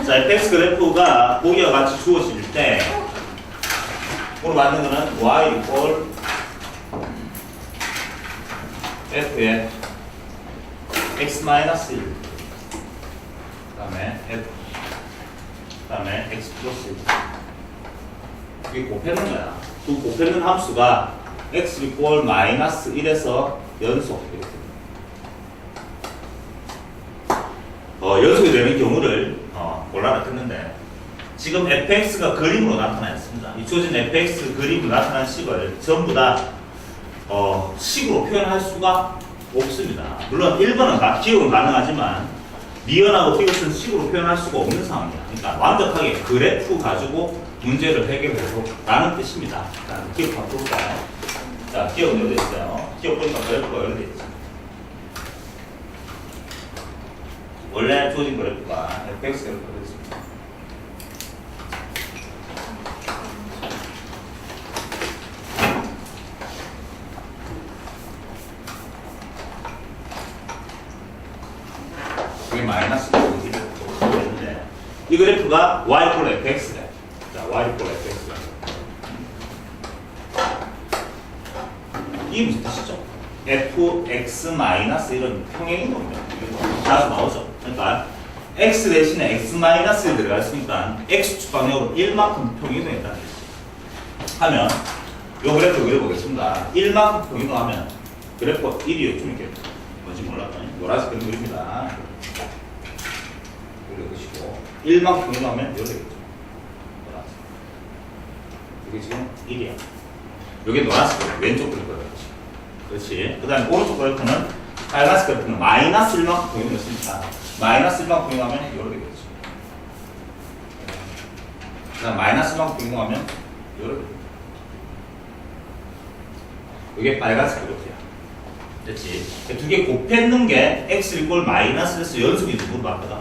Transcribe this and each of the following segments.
자, fx 그래프가 보기와 같이 주어질 때 오늘 만든 거는 y equal f의 x 마이너스 1 그 다음에 f 그 다음에 x 플러스 1 이게 곱해는 거야. 두 곱해는 함수가 x equal 마이너스 1에서 연속 이렇게 연속이 되는 경우를 골라라 했는데 지금 fx가 그림으로 나타났습니다. 이 주어진 fx 그림으로 나타난 식을 전부 다 식으로 표현할 수가 없습니다. 물론 1번은 기억은 가능하지만 미연하고 이것은 식으로 표현할 수가 없는 상황이야. 그러니까 완벽하게 그래프 가지고 문제를 해결해서 라는 뜻입니다. 자, 기억 한번 볼까요? 자, 기억은 여기 있어요. 기억 보니까 그래프가 여기 있죠. 원래 주어진 그래프가 fx 그래프가 있습니다. 이게 마이너스 1이었는데 이 그래프가 y equal fx래. 자, y equal fx래. 이게 무슨 뜻이죠? fx 마이너스 이런 평행인 겁니다. 자주 나오죠. 그러니까 x 대신에 x 마이너스 1 들어갔으니까 x축 방향으로 1만큼 평행이동했다는 뜻이에요. 하면 요 그래프 그려보겠습니다. 1만큼 평행이동하면 그래프가 1이요. 좀 이렇게 뭔지 몰랐더니 노란색 그림 그립니다. 그려보시고 1만큼 평행이동하면 이렇게 되겠죠. 노란색. 이게 지금 1이야. 여기 노란색 그래프, 왼쪽 그래프가 되겠지. 그렇지. 그 다음에 오른쪽 그래프는 빨간색 그래프는 마이너스 1만큼 평행을 했으니까 마이너스 1만큼 평행하면 이렇게 되겠죠. 그 다음 마이너스 1만큼 평행하면 이렇게 되겠죠. 이게 빨간색 그래프야. 됐지? 두 개 곱했는 게 x equal 마이너스에서 연속인지 물어봤거든.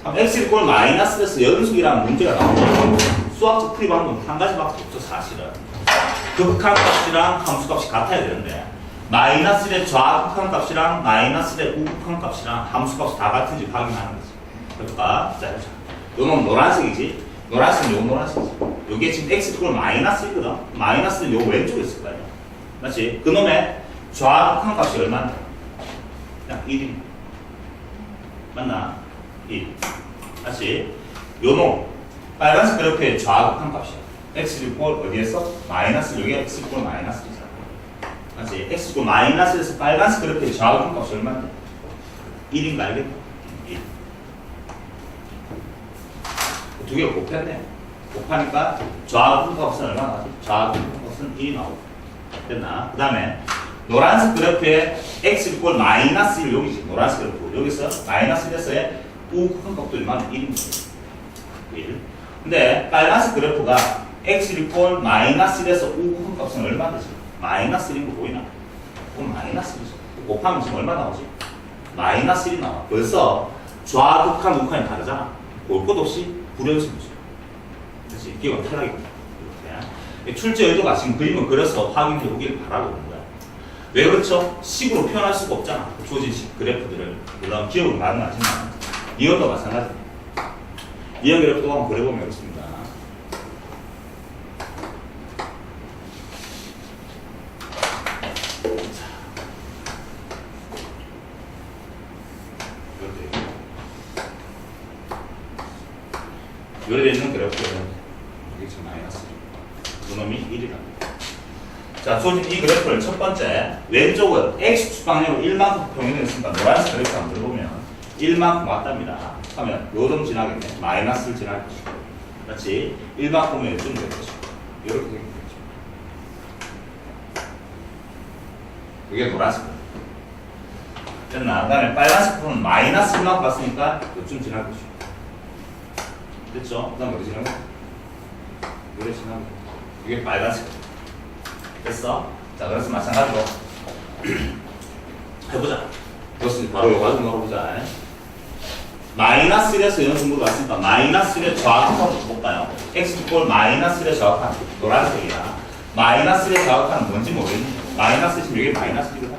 그럼 x equal 마이너스에서 연속이라는 문제가 나오면 수학적 풀이 방법은 한 가지밖에 없죠. 사실은 극한값이랑 함수값이 같아야 되는데 마이너스 1의 좌극한 값이랑 마이너스 1의 우극한 값이랑 함수값이 다 같은지 확인하는 거지. 그러니까 자, 요놈 노란색이지. 노란색은 요 노란색이지. 요게 지금 x equal 마이너스 1이거든. 마이너스는 요 왼쪽에 있을 거 아니야. 맞지? 그놈의 좌극한 값이 얼마인데? 그냥 1이 맞나? 1. 맞지? 요놈 빨간색 그래프의 좌극한 값이야. x equal 어디에서? 마이너스 여기 x equal 마이너스잖아. 맞지? x equal 마이너스에서 빨간색 그래프의 좌극한 값이 얼마인데? 1인가 알겠나? 1. 두 개를 곱했네. 곱하니까 좌극한 값은 얼마나 나지? 좌극한 값은 1이 나오고. 됐나? 그 다음에 노란색 그래프에 x equal 마이너스 1 여기지. 노란색 그래프. 여기서 마이너스 1에서의 우극한 값도 얼마나? 1입니다. 1. 근데 빨간색 그래프가 x equal 마이너스 1에서 우극한 값은 얼마 되지? 마이너스 1인 거 보이나? 그럼 마이너스 1이죠. 곱하면 지금 얼마 나오지? 마이너스 1이 나와. 벌써 좌극한, 우극한이 다르잖아. 볼 것 없이 불연속이죠. 그렇지? 기억은 탈락입니다. 이렇게. 출제 의도가 지금 그림을 그려서 확인해 보길 바라고 있는 거야. 왜 그렇죠? 식으로 표현할 수가 없잖아. 주어진 식 그래프들을. 물론 기억은 가능하지만 이것도 마찬가지입니다. 이형 그래프도 한번 그려보면 이렇습니다. 요래 있는 그래프는 이게 지금 마이너스 그놈이 1이랍니다. 자, 주어진 이 그래프를 첫 번째 왼쪽은 x축 방향으로 1만큼 평행했으니까 노란색 그래프 한번 들어보면 1만큼 왔답니다. 하면 요점 지나겠네. 마이너스를 지날 것이고 그렇지? 1만큼은 요점 될 것이고 이렇게 되겠죠. 이게 노란색 그래프. 됐나? 그 다음에 빨간색 그래프는 마이너스 1만큼 갔으니까 요점 지날 것이고 됐죠? 그 다음 어디 지나고? 요래 지나고 이게 빨간색 됐어? 자, 그래서 마찬가지로 해보자. 이것은 바로 요거 가지고 넣어보자. 마이너스 1에서 연속으로 갔으니까 마이너스 1의 좌극한을 볼까요? x equal 마이너스 1의 좌극한 노란색이야. 마이너스 1의 좌극한은 뭔지 모르겠는데 마이너스 지금 여기 마이너스 1이거든.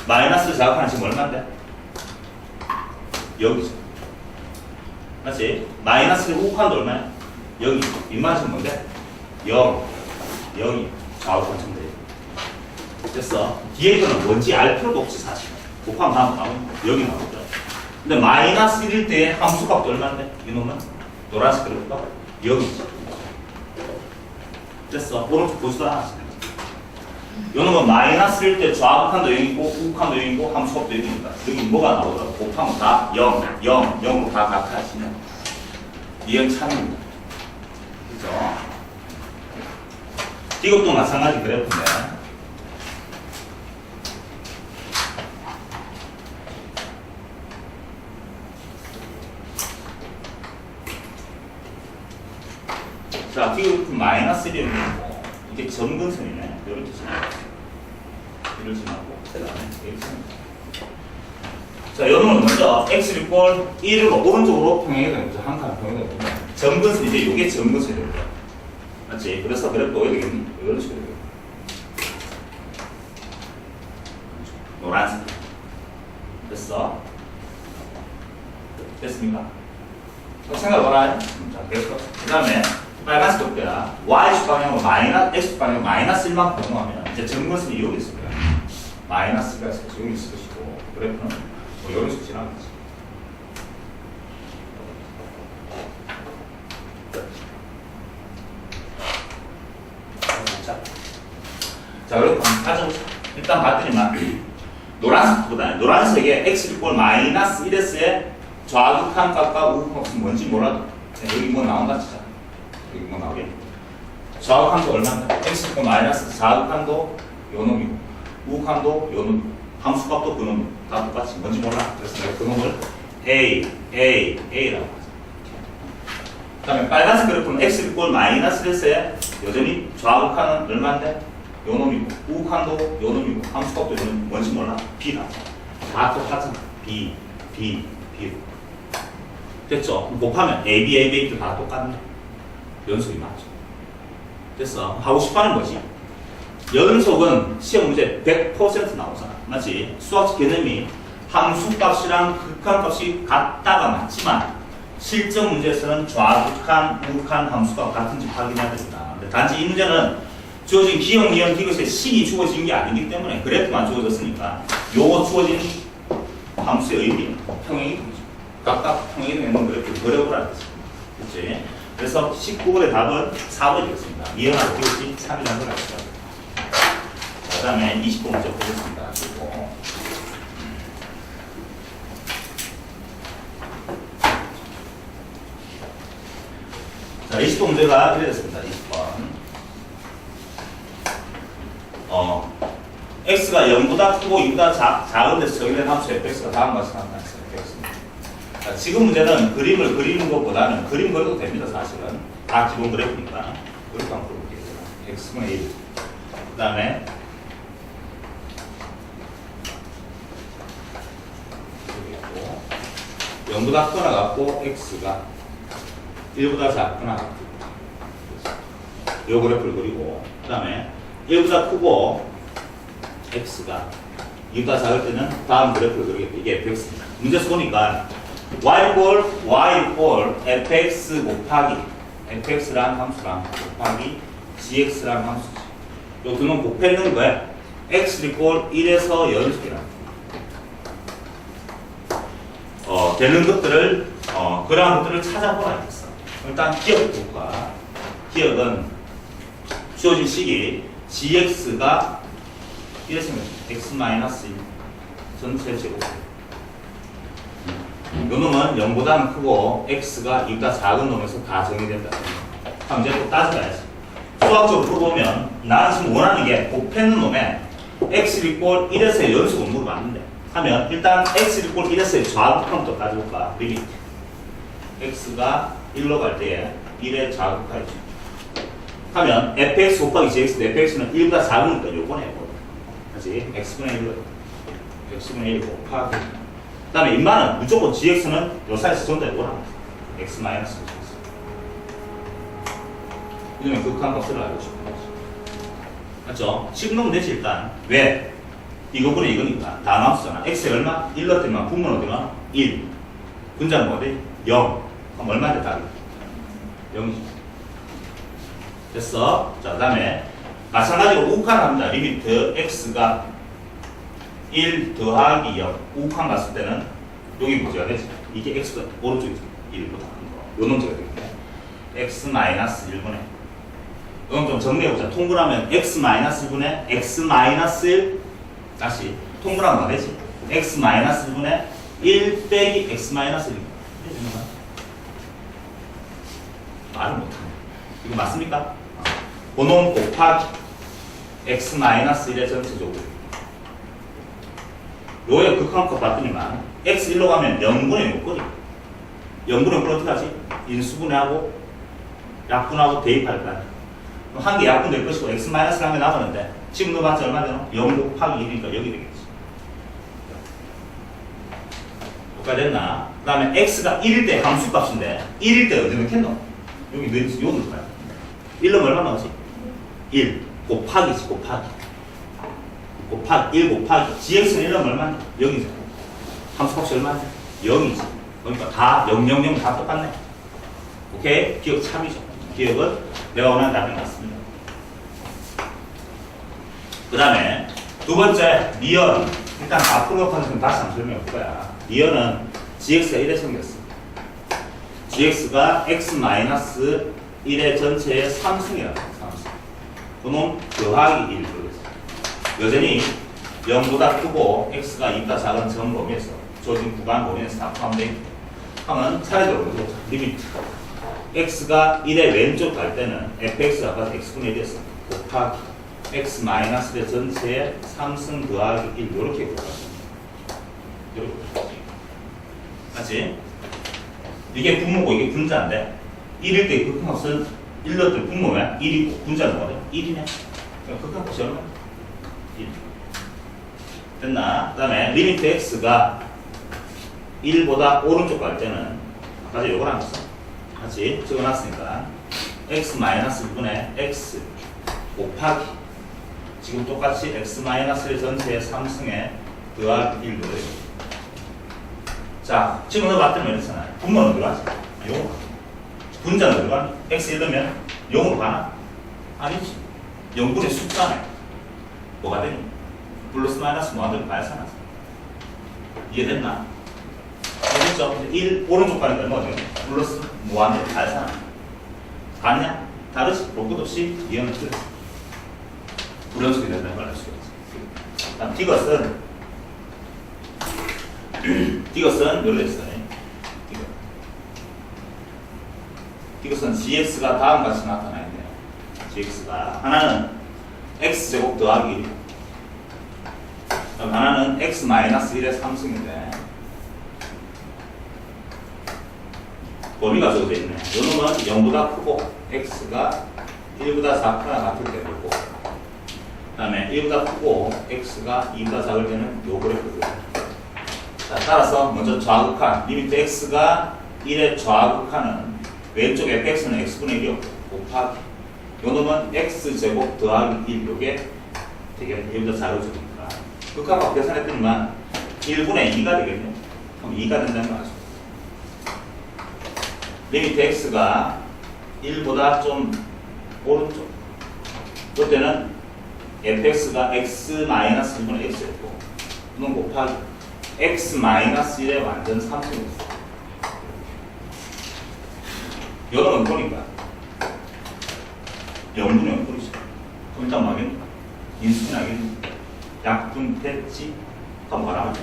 마이너스 좌극한은 지금 얼마인데? 여기죠. 맞지? 마이너스 우칸도 얼마야? 0이. 윗마디는 뭔데? 0. 0이. 좌우칸 정도. 됐어. 뒤에 거는 뭔지 알 필요도 없지, 사실. 곱하면 다음 나오면 0이 나오죠. 근데 마이너스 1일 때 함수값도 얼마인데? 이놈은? 노란색 그려볼까? 0이지. 됐어. 오른쪽 보지도 않았어. 요놈은 마이너스 1일 때 좌우칸도 0이고 우칸도 0이고 함수값도 0이니까 여기 뭐가 나오더라고. 곱하면 다 0, 0, 0으로 다 같아지는 이형차입니다. 그죠? 이것도 마찬가지 그래프인데 자, 디귿 마이너스 1이면 이게 점근선이네. 이렇게 지나고 이를 지나고 그 다음에 이렇게 지나고 자, 요놈은 먼저 x 이퀄 1을 오른쪽으로 평행이 되는 거죠. 한 칸 평행이 되는 거죠. 점근선 이제 요게 점근선이 되는 거야. 맞지? 그래서 그래프가 어떻게 되겠니? 이런 식으로 되겠니? 노란색. 됐어? 됐습니까? 생각해봐라. 자, 됐어. 그 다음에 빨간색 격대야. y 방향으로 마이너스, x 방향으로 마이너스 1만큼 변동하면 이제 점근선이 여기 있을 거야. 마이너스가 여기 있을 것이고 그래프는 뭐 이런 식으로 지나가지. 자, 그리고 가져보자. 일단 봤더니만 노란색보다 노란색에 x 이퀄 마이너스 1s의 좌극한 값과 우극한 값은 뭔지 몰라도 여기 뭐 나온다 치자. 여기 뭐 나오게. 좌극한도 얼마인데? x 이퀄 마이너스 좌극한도 요놈이고 우극한도 요놈이고 함수값도 그놈 다 똑같이 뭔지 몰라. 그래서 내가 그놈을 A라고 하자. 그 다음에 빨간색 그래프는 x 이퀄 마이너스 1s의 여전히 좌극한은 얼마인데? 요놈이고 우극한도 요놈이고 함수값도 요놈 뭔지 몰라. B다. 다 똑같잖아. B 됐죠? 곱하면 AB도 다 똑같네. 연속이 맞죠. 됐어. 하고 싶어하는 거지. 연속은 시험 문제 100% 나오잖아. 맞지? 수학적 개념이 함수값이랑 극한값이 같다가 맞지만 실전 문제에서는 좌극한, 우극한 함수값 같은지 확인해야 됩니다. 근데 단지 이 문제는 주어진 기형, 이형, 디귿의 식이 주어진 게 아니기 때문에 그래프만 주어졌으니까 요 주어진 함수의 의미, 평행이 각각 평행이 되는 그래프를 그려보라는 거지. 그치? 그래서 19번의 답은 4번이 되겠습니다. 이형하고 디귿이 3이라는 걸 알죠. 그 다음에 20번 문제 보겠습니다. 그리고 자, 20번 문제가 이래 됐습니다. 20번. x가 0보다 크고 2보다 작은 데서 정의된 함수 fx가 다음과 같이 나타났어요. 자, 지금 문제는 그림을 그리는 것보다는 그림 그려도 됩니다. 사실은 다 기본 그래프니까 그래프 한번 볼게요. x분의 1. 그 다음에 0보다 크거나 같고 x가 1보다 작거나 같고 요 그래프를 그리고 그 다음에 1보다 크고 x가 2보다 작을 때는 다음 그래프를 그리겠다. 이게 fx입니다. 문제에서 보니까 y fx 곱하기 fx라는 함수랑 곱하기 gx라는 함수지. 요 두 놈 곱해는 거야. x 이퀄 1에서 연속이라. 되는 것들을 그러한 것들을 찾아보라 했어. 일단 기억부터 볼까. 기억은 주어진 식이 gx가 1에서 x-1 전체 제곱. 요 놈은 0보다는 크고 x가 2보다 작은 놈에서 다 정의된다. 그럼 이제 또 따져봐야지. 수학적으로 풀어보면 나는 지금 원하는 게 곱해는 놈에 x 이퀄 1에서의 연속을 물어봤는데 하면 일단 x 이퀄 1에서의 좌극한부터 따져볼까. 리미트. x가 1로 갈 때에 1의 좌극하겠죠. 하면 fx 곱하기 gx인데 fx는 1보다 작은 거니까 요번에 해보자. 그렇지? x분의 1로 x분의 1 곱하기 그 다음에 인마는 무조건 gx는 요 사이에서 전부 다 이거랑 x 마이너스 gx. 이러면 극한 값을 알고 싶은 거지. 맞죠? 지금 넣으면 되지 일단. 왜? 이거분의 이거니까. 다함수잖아. x가 얼마? 1 넣었더니만 분모는 어디가? 1. 분자는 어디? 0. 그럼 얼마인데 답이? 0이죠. 됐어. 자, 그 다음에 마찬가지로 우칸 합니다. 리미트 x가 1 더하기 0 우칸 갔을 때는 여기 문제가 되지. 이게 x가 오른쪽이죠. 1보다 큰 거. 요 놈제가 되겠네. x 마이너스 1분의 이건 좀 정리해보자. 통분하면 x 마이너스 1분의 x 마이너스 1 다시 통분하면 뭐 되지? x 마이너스 1분의 1 빼기 x 마이너스 1. 말을 못하네. 이거 맞습니까? 그놈 곱하기 x 마이너스 1의 전체적으로 요에 극한값 봤더니만 x 1로 가면 0분의 요건이 0분의 요건 어떻게 하지? 인수분해하고 약분하고 대입할 거야. 한 개 약분 될 것이고 x 마이너스 한 개 남았는데 지금 너 봤지 얼마 되노? 0 곱하기 1이니까 여기 되겠지. 뭐가 됐나? 그 다음에 x가 1일 때 함수값인데 1일 때 어디 넣겠노? 여기 넣지, 요 넣을 거야. 1로 얼마 나오지? 1 곱하기지, 곱하기 1 곱하기 gx는 1로 얼마냐? 0이죠. 함수값이 얼마냐? 0이지. 그러니까 다 0, 0, 0 다 똑같네. 오케이? 기억 참이죠. 기억은 내가 원하는 답이 맞습니다. 그 다음에 두 번째 리얼. 일단 앞으로 컨셉은 다시 한번 설명해 볼 거야. 리얼은 gx가 1에 생겼어. gx가 x-1의 전체의 3승이라고. 3승. 그놈 더하기 1 그러겠어. 여전히 0보다 크고 x가 2보다 작은 전 범위에서 조진 구간 범위에서 다 포함되어 있고 하면 차례대로 리미트 x가 1의 왼쪽 갈 때는 fx가 아까 x분의 1이었어. 곱하기 x-의 전체의 3승 더하기 1 이렇게 곱하기 이렇게 맞지? 이게 분모고 이게 분자인데 1일 때 극한값은 1 넣었더니 분모면 1이고 분자는 뭐래? 1이네. 그럼 극한값이 얼마? 1. 됐나? 그 다음에 리미트 x가 1보다 오른쪽 갈 때는 아까 전에 요걸 안 했어. 같이 적어놨으니까 x-1분의 x 곱하기 지금 똑같이 x-의 전체의 3승에 더하기 1 넣어요. 자, 지금 너 봤더니 이랬잖아요. 분모는 어디로 가지? 0. 분자는 어디로 가니? x 1이면 0으로 가나? 아니지. 0분의 숫자네. 뭐가 되니? 플러스 마이너스 무한대로 발산하자. 이해됐나? 알겠죠? 1 오른쪽 가니까 얼마가 되니? 플러스 무한대로 발산하자. 갔냐? 다르지? 볼 것 없이 이해는 틀렸어. 불연속이 된다는 걸 알 수가 있어. 다음 디귿은 디귿은 여기로 했어요. 디귿은 gx가 다음같이 나타나 있네요. gx가 하나는 x제곱 더하기 1, 그럼 하나는 x-1의 3승인데 범위가 적어져 있네. 이 놈은 0보다 크고 x가 1보다 작거나 같을 때 되고 그 다음에 1보다 크고 x가 2보다 작을 때는 요 그래프거든요. 자, 따라서 먼저 좌극한 리미트 x가 1의 좌극한은 왼쪽 fx는 x분의 1이었고 곱하기 요 놈은 x제곱 더하기 1 요게 되게 1보다 작아지니까 극한값 계산했더니만 1분의 2가 되겠네. 그럼 2가 된다는 거 아시죠? 리미트 x가 1보다 좀 오른쪽 이때는 fx가 x-1분의 x였고 그놈 곱하기 x-1의 완전 3승이었어. 여러분 보니까 0분의 0분이죠. 그럼 일단 뭐하겠니? 인수분해하겠니? 약분 됐지? 그럼 뭐라 하지?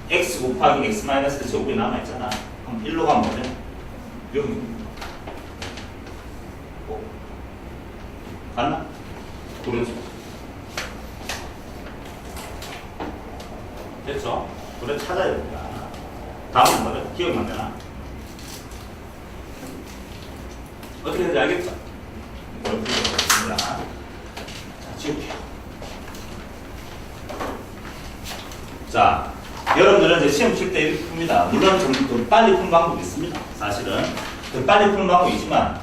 x 곱하기 x-의 제곱이 남아있잖아. 그럼 1로 가면 뭐죠? 0. 갔나? 그렇죠. 됐죠? 그래 찾아야 됩니다. 다음은 뭐죠? 기억만 되나? 어떻게 되는지 알겠죠? 이걸 풀어보겠습니다. 자, 지울게요. 자, 여러분들은 이제 시험 칠 때 이렇게 풉니다. 물론 좀 더 빨리 푸는 방법이 있습니다. 사실은 더 빨리 푸는 방법이 있지만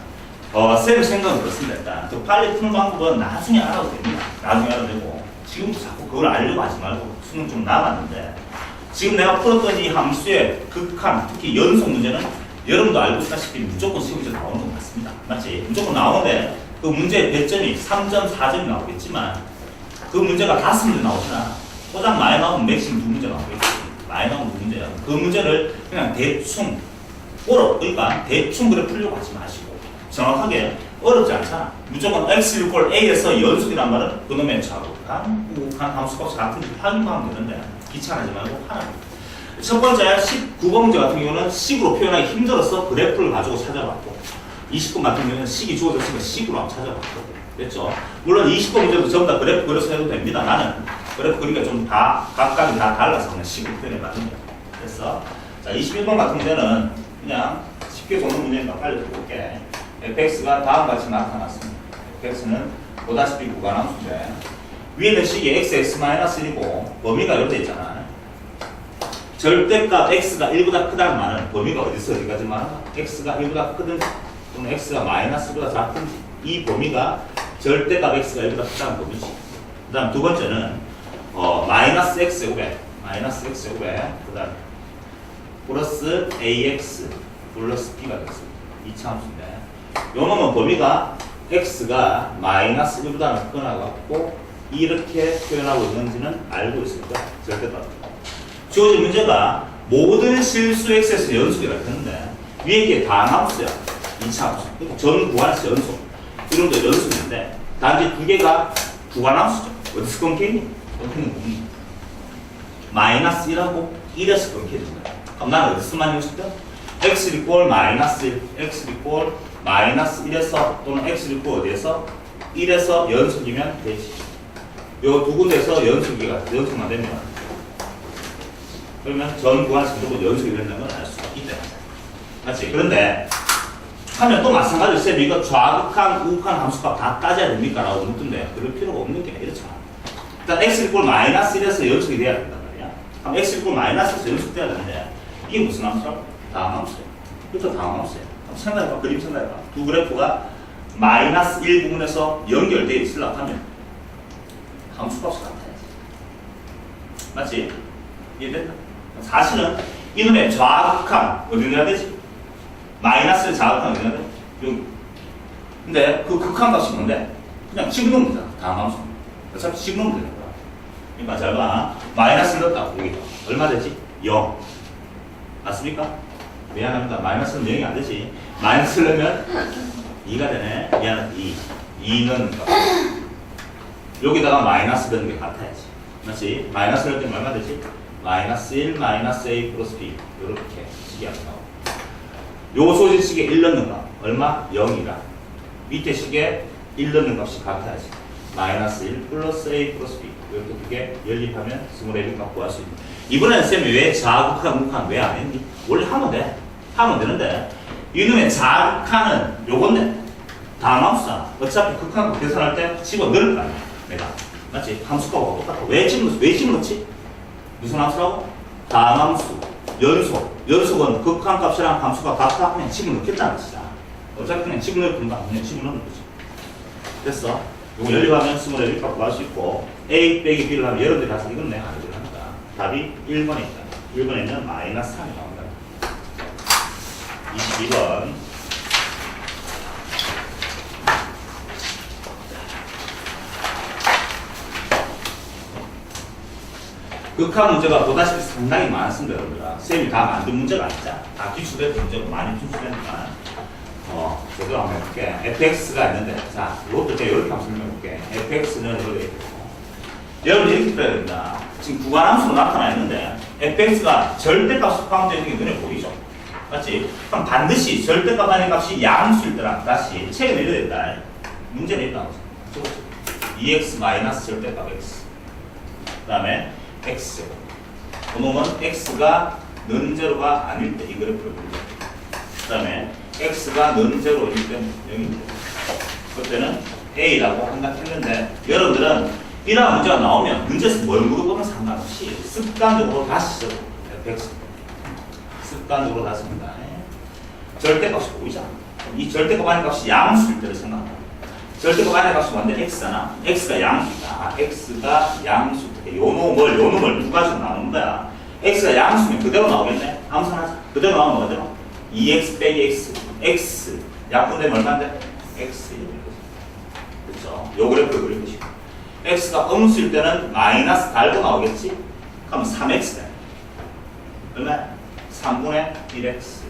쌤 생각은 그렇습니다. 일단 더 빨리 푸는 방법은 나중에 알아도 됩니다. 나중에 알아도 되고 지금도 자꾸 그걸 알려고 하지 말고 수능 좀 남았는데 지금 내가 풀었던 이 함수의 극한, 특히 연속 문제는 여러분도 알고 있다시피 무조건 시험 문제 나오는 건 맞습니다. 맞지? 무조건 나오는데 그 문제의 배점이 3점, 4점이 나오겠지만 그 문제가 5문제 나오잖아. 포장 많이 나오면 맥시멈 2문제 나오겠지. 많이 나오면 2문제야. 그 문제를 그냥 대충 그러니까 대충 그래 풀려고 하지 마시고 정확하게 어렵지 않잖아. 무조건 x = a에서 연속이란 말은 그놈의 좌우간, 우간 함수값 같은 게 확인만 하면 되는데 귀찮아하지 말고 하나. 첫 번째 19번 문제 같은 경우는 식으로 표현하기 힘들어서 그래프를 가지고 찾아봤고 20번 같은 경우는 식이 주어졌으니까 식으로 한번 찾아봤고 됐죠? 물론 20번 문제도 전부 다 그래프 그려서 해도 됩니다. 나는 그래프 그리기가 좀 다 각각이 다 달라서 그냥 식으로 표현해봤는데 됐어? 자 21번 같은 문제는 그냥 쉽게 보는 문제니까 빨리 볼게. fx가 다음과 같이 나타났습니다. fx는 보다시피 무관함수인데 위에는 식이 x(x-1이고 범위가 이렇게 있잖아. 절대값 x가 1보다 크다는 말은 범위가 어디서 어디까지 말하나? x가 1보다 크든지 또는 x가 마이너스보다 작든지 이 범위가 절대값 x가 1보다 크다는 범위지. 그 다음 두 번째는 마이너스 x제곱에 그 다음 플러스 ax 플러스 b가 됐습니다. 이차 함수인데 요 놈은 범위가 x가 마이너스 1보다 크거나 같고 이렇게 표현하고 있는지는 알고 있습니다. 절대값. 주어진 문제가 모든 실수 x에서 연속이라고 했는데 위에 이게 다함수야. 2차 함수. 전 구간에서 연속. 이름도 연속인데 단지 두 개가 구간함수죠. 어디서 끊기니? 끊기는 부분이 마이너스 1하고 1에서 끊기는 거야. 그럼 나는 어디서만 연속돼? x = 마이너스 1, x = 마이너스 1에서 또는 x = 어디에서? 1에서 연속이면 되지. 요 두 군데에서 연속만 되면 그러면 전 구간에서 무조건 연속이 된다는 걸 알 수가 있다. 맞지? 그런데 하면 또 마찬가지로 쌤 이거 좌극한, 우극한 함수값 다 따져야 됩니까? 라고 묻던데 그럴 필요가 없는 게 이렇잖아. 일단 x = 마이너스 1에서 연속이 돼야 된단 말이야. 그럼 x = 마이너스에서 연속돼야 되는데 이게 무슨 함수라고? 다함함수야. 이것도 다함함수야. 생각해봐. 그림 생각해봐. 두 그래프가 마이너스 1 부분에서 연결되어 있으려고 하면 함수값이 같아야지. 맞지? 이해된다? 사실은 이놈의 좌극한 어디 내야 되지? 마이너스를 좌극한 어디 내야 돼? 여기. 근데 그 극한 값이 뭔데? 그냥 집어넣으면 되잖아. 다함함수. 어차피 집어넣으면 되는 거야. 그러니까 잘 봐. 마이너스를 넣었다. 여기 얼마 되지? 0. 맞습니까? 미안합니다. 마이너스는 0이 안 되지. 마이너스를 넣으면 2가 되네. 미안합니다. 2 넣는 거. 여기다가 마이너스 넣는 게 같아야지. 맞지? 마이너스 넣을 때는 얼마 되지? 마이너스 1 마이너스 a 플러스 b. 요렇게 식이 안 나오고. 요 소진식에 1 넣는 값. 얼마? 0이라. 밑에 식에 1 넣는 값이 같아야지. 마이너스 1 플러스 a 플러스 b. 이렇게 두 개 연립하면 스몰 a 값 구할 수 있는. 이번에는 쌤이 왜 자극한, 우극한 왜 안 했니? 원래 하면 돼. 하면 되는데 이놈의 자극하는 요건데 다함함수잖아. 어차피 극한 계산할 때 집어넣을 거 아니야. 내가. 맞지? 함수값하고 똑같아. 왜 집어넣지? 무슨 함수라고? 다함함수. 연속은 극한 값이랑 함수가 같다 하면 집어넣겠다는 뜻이야. 어차피 그냥 집어넣을 건가? 그냥 집어넣는 거지. 됐어? 요거 연립하면 스몰 a 값 구할 수 있고 a 빼기 b를 하면 여러분들이 가서 이건 내가 알고 합니다. 답이 1번에 있다. 1번에는 마이너스 3이 나온다. 22번. 극한 문제가 보다시피 상당히 많습니다, 여러분들. 쌤이 다 만든 문제가 아니잖아. 다 기출된 문제고 많이 준수되니까. 제대로 한번 해볼게. fx가 있는데, 자, 이것도 제가 이렇게 한번 설명해볼게. fx는 이렇게 있고. 여러분 이렇게 풀어야 된다. 지금 구간함수로 나타나 있는데, fx가 절대값 포함되어 있는 게 눈에 보이죠? 맞지? 그럼 반드시 절대값 안의 값이 양수일 때라 다시 책을 내려야 된다. 문제는 있다. 2x 마이너스 절대값 x. 그 다음에 x. 그놈은 x가 는제로가 아닐 때 이 그래프를 보죠. 그 다음에 x가 는제로일 때는 0입니다. 그때는 a라고 생각했는데 여러분들은 이런 문제가 나오면 문제에서 뭘 물어보면 상관없이 습관적으로 다시 써요. fx. 습관적으로 다시 씁니다. 절대값이 보이잖아. 이 절대값 안의 값이 양수일 때를 생각한다. 절대값 안의 값이 뭔데? x잖아. x가 양수다. x가 양수. 요 놈을 두 가지로 나누는 거야. x가 양수면 그대로 나오겠네. 함수하자. 그대로 나오면 어디로? 2x 빼기 x. x. 약분되면 얼마인데? x. 그렇죠? 요 그래프 그릴 것이고. x가 음수일 때는 마이너스 달고 나오겠지? 그럼 3x 돼. 얼마? 3분의 1x.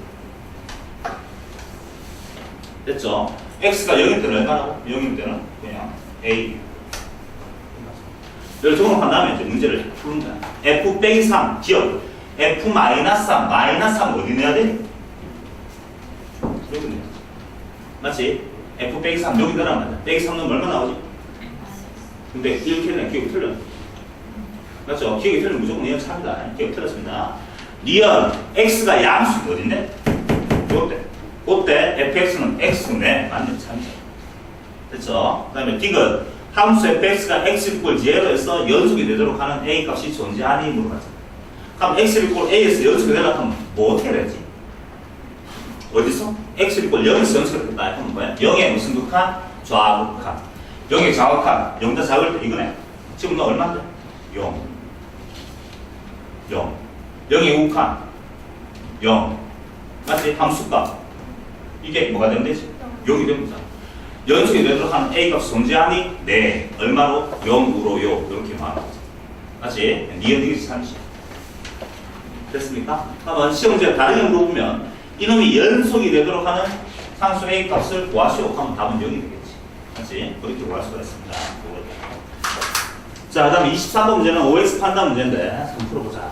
됐죠? x가 0일 때는 얼마라고? 0일 때는 그냥 a. 여기 적용한 다음에 이제 문제를 푸는 거야. f 빼기 3, 기억. f 마이너스 3, 마이너스 3 어디 내야 돼? 여기 내야 돼. 맞지? f 빼기 3 여기 넣으란 말이야. 빼기 3 넣으면 얼마 나오지? 근데 이렇게 되면 기억이 틀려. 맞죠? 기억이 틀리면 무조건 이형 3이다. 기억이 틀렸습니다. 리얼 x가 양수가 어딘데? 요때. 그때 fx는 x네. 맞네. 3이죠. 됐죠? 그 다음에 디귿. 함수 fx가 x equal 0에서 연속이 되도록 하는 a 값이 존재하니 물어봤죠. 그럼 x equal a에서 연속이 되려고 하면 뭐 어떻게 해야 되지? 어디서? x equal 0에서 연속이 됐다. 그럼 뭐야? 0의 무슨 극한? 좌극한. 0의 좌극한. 0대 작을 때 이거네. 지금 너 얼마인데? 0. 0. 0의 우극한. 0. 맞지? 함수값. 이게 뭐가 되면 되지? 0이 됩니다. 연속이 되도록 하는 a 값이 존재하니 네. 얼마로? 0으로요. 이렇게 말하는 거죠. 맞지? 니은이겠지 30. 됐습니까? 한번 시험지에 다르게 물어보면 이놈이 연속이 되도록 하는 상수 a 값을 구하시오 하면 답은 0이 되겠지. 맞지? 그렇게 구할 수가 있습니다. 자, 그 다음에 23번 문제는 OX 판단 문제인데 한번 풀어보자.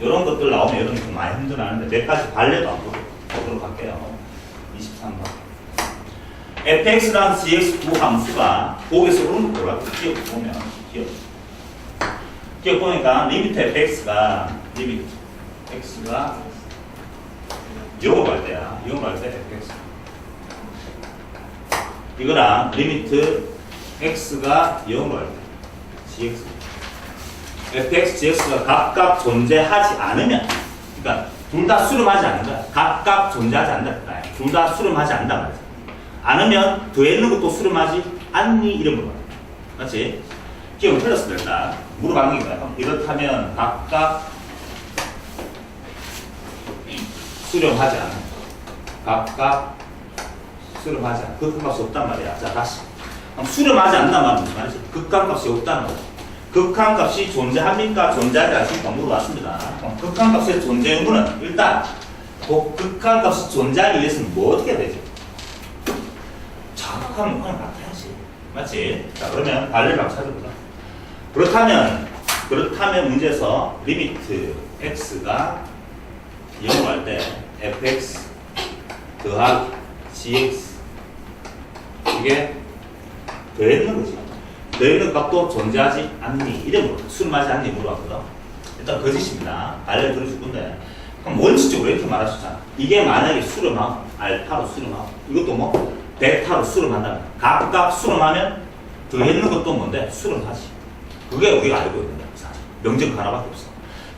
이런 것들 나오면 여러분이 좀 많이 힘들어하는데 몇 가지 발레도 안 보도록 할게요. 23번. fx랑 gx 두 함수가 보기에서 오른 거 보라고 기억 보면 기억 보니까 리미트 fx가 0으로 갈 때야. 0으로 갈 때 fx 이거랑 리미트 x가 0으로 갈 때 gx fx, gx가 각각 존재하지 않으면 그러니까 둘 다 수렴하지 않는다. 각각 존재하지 않는다. 둘 다 수렴하지 않는다 말이야. 않으면 더있는 것도 수렴하지 않니? 이런 거 맞지? 기억은 틀렸습니다. 일단 물어봤는 게 뭐야? 이렇다면 각각 수렴하지 않아. 각각 수렴하지 않아. 극한값이 없단 말이야. 자 다시 수렴하지 않는단 말은 무슨 말이지? 극한값이 없다는 거야. 극한값이 존재합니까? 존재하지 않습니까? 물어봤습니다. 극한값의 존재 의무는 일단 극한값이 존재하기 위해서는 뭐 어떻게 해야 되죠? 자극하면 그냥 나타야지. 맞지? 자, 그러면 발레를 한번 찾아보자. 그렇다면 문제에서 리미트 x가 0으로 할 때 fx 더하기 gx 이게 더했는 거지. 더했는 값도 존재하지 않니? 이래 물어봐. 수렴하지 않니? 물어봤거든. 일단 거짓입니다. 발레를 들어줄 건데 그럼 원칙적으로 이렇게 말할 수 있잖아. 이게 만약에 수렴하고 알파로 수렴하고 이것도 뭐 베타로 수렴한다면 각각 수렴하면 더했는 것도 뭔데? 수렴하지. 그게 우리가 알고 있는 거야. 명령 하나밖에 없어.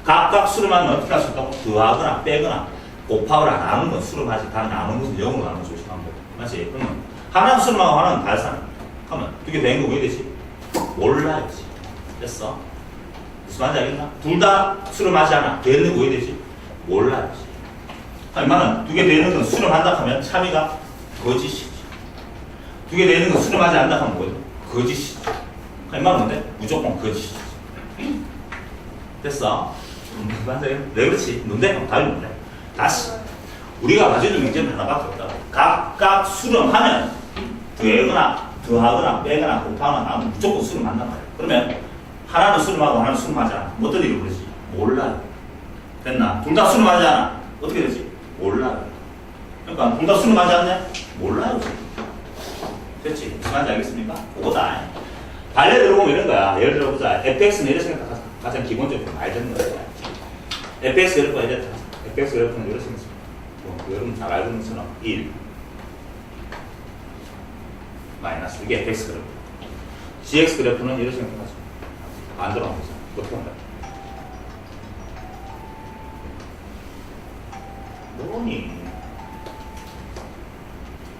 각각 수렴하면 어떻게 할 수 있다고? 더하거나 빼거나 곱하거나 나누는 건 수렴하지. 다른 나누는 것은 0으로 나누는 조심하는 거야. 맞지? 그러면 하나는 수렴하고 하나는 발산. 그러면 두 개 된 거 왜 되지? 몰라야지. 됐어? 무슨 말인지 알겠나? 둘 다 수렴하지 않아. 되는 거 왜 되지? 몰라야지. 아니, 나는 두 개 되는 건 수렴한다 하면 참이가 거짓이지. 두 개 되는 건 수렴하지 않는다 하면 뭐예요? 거짓이지. 이 말은 뭔데? 무조건 거짓이지. 됐어? 맞아요? 네, 그렇지. 뭔데? 답이 뭔데? 다시. 우리가 가지고 있는 문제는 하나밖에 없다. 각각 수렴하면 더하거나 빼거나 곱하거나 나오면 무조건 수렴한단 말이야. 그러면 하나는 수렴하고 하나는 수렴하지 않아. 어떤 일이 그러지? 몰라요. 됐나? 둘 다 수렴하지 않아. 어떻게 되지? 몰라요. 그러니까 둘 다 수렴하지 않네? 몰라요. 됐지? 무슨 말인지 알겠습니까? 그거다. 발레 들어보면 이런 거야. 예를 들어보자. fx는 이렇게 생각하자. 가장 기본적으로 많이 되는 거야. fx 그래프가 이랬다. fx 그래프는 이렇게 생겼습니다. 여러분 잘 알고 있는 것처럼 1 마이너스 이게 fx 그래프. gx 그래프는 이렇게 생각하죠. 반대로 하면 되죠. 어떻게 한다? 뭐니?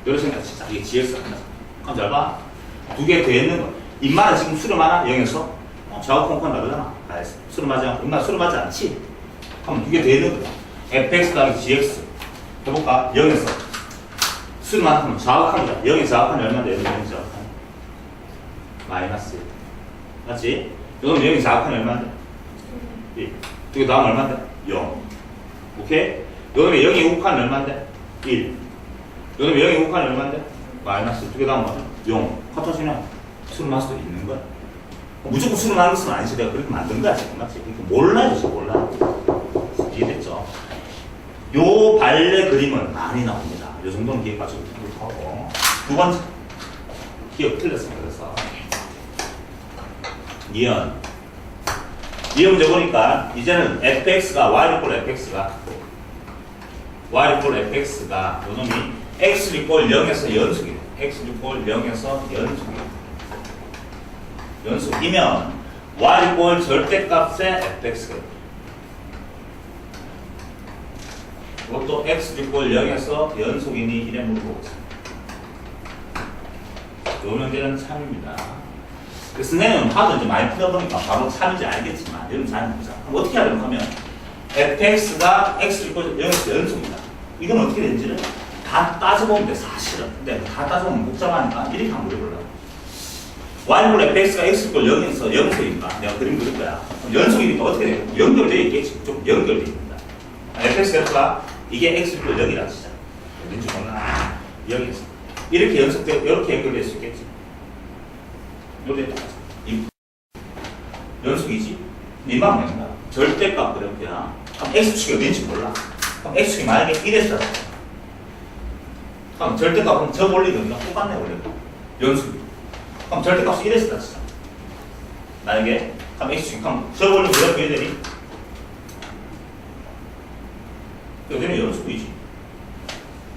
이렇게 생각하자. 이게 gx가 한다. 그럼 잘 봐. 두 개 더 있는 거. 인마는 지금 수렴하나? 0에서? 좌우 콩콩 다르잖아. 알았어. 수렴하지 않고. 인마 수렴하지 않지? 그럼 두 개 더 있는 거야. fx 더하기 gx 해볼까? 0에서 수만큼 정확합니다. 0이 정확한 얼마인데 0이 정확한 마이너스 1 맞지? 이건 0이 정확한 얼마인데 1 두 개 다음 얼마인데 0 오케이? 이거는 0이 우칸 얼마인데 1 이거는 0이 우칸 얼마인데 마이너스 두 개 다음 뭐냐 0 카타시나 수를 할 수도 있는 거야. 무조건 수를 하는 것은 아니지. 내가 그렇게 만든 거야 지금 맞지? 그러니까 몰라요 지금 몰라. 이해됐죠? 요 발레 그림은 많이 나옵니다. 요 정도는 기억 가지고 하고 두 번째 기억 틀렸습니다. 그래서 니은 문제 보니까 이제는 fx가 y 이꼴 fx가 요놈이 x 이꼴 0에서 연속이에요. x 이꼴 0에서 연속이면 y 이꼴 절대값의 fx가 이것도 x 이꼴 0에서 연속이니 이래 물어보겠습니다. 요 문제는 3입니다. 선생님은 하도 이제 많이 풀어보니까 바로 3인지 알겠지만 여러분 잘 모르자. 그럼 어떻게 하려고 하면 fx가 x 이꼴 0에서 연속이다. 이건 어떻게 되는지를 다 따져보면 돼 사실은. 근데 다 따져보면 복잡하니까 이렇게 한번 그려보려고. y는 fx가 x 이꼴 0에서 연속이니까 내가 그림 그릴 거야. 연속이니까 어떻게 돼요? 연결되어 있겠지. 좀 연결되어 있습니다. fx가 이게 x 이꼴 0이라 치자. 왠지 몰라. 0에서 이렇게 연속되어 이렇게 연결될 수 있겠지. 요게 연속이지? 민망 된다. 절대값 그래프야. 그럼 x축이 어딘지 몰라. 그럼 x축이 만약에 1에서 그럼 절대값은 저 원리가 똑같네 원리가. 연속이. 그럼 절대값이 1에서 따지자. 만약에 그럼 x축이 그럼 저 원리 뭐라고 해야 되니? 여기는 연속이지.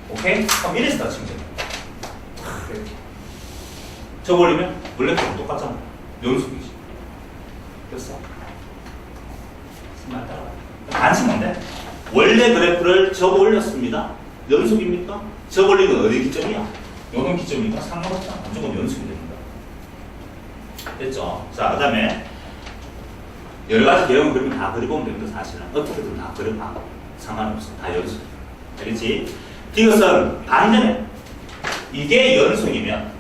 오케이? 그럼 1에서 따지면 돼. 이렇게. 저 원리면 원래랑 똑같잖아. 연속이지. 됐어? 맞다. 단지 뭔데? 원래 그래프를 접어 올렸습니다. 연속입니까? 접어 올리는 어디 기점이야? 요런 기점이니까 상관없잖아. 무조건 연속이 됩니다. 됐죠? 자, 그 다음에 여러 가지 개형 그림을 다 그려보면 됩니다. 사실은. 어떻게든 다 그려봐. 상관없어. 다 연속. 알겠지? 이것은 반대네. 이게 연속이면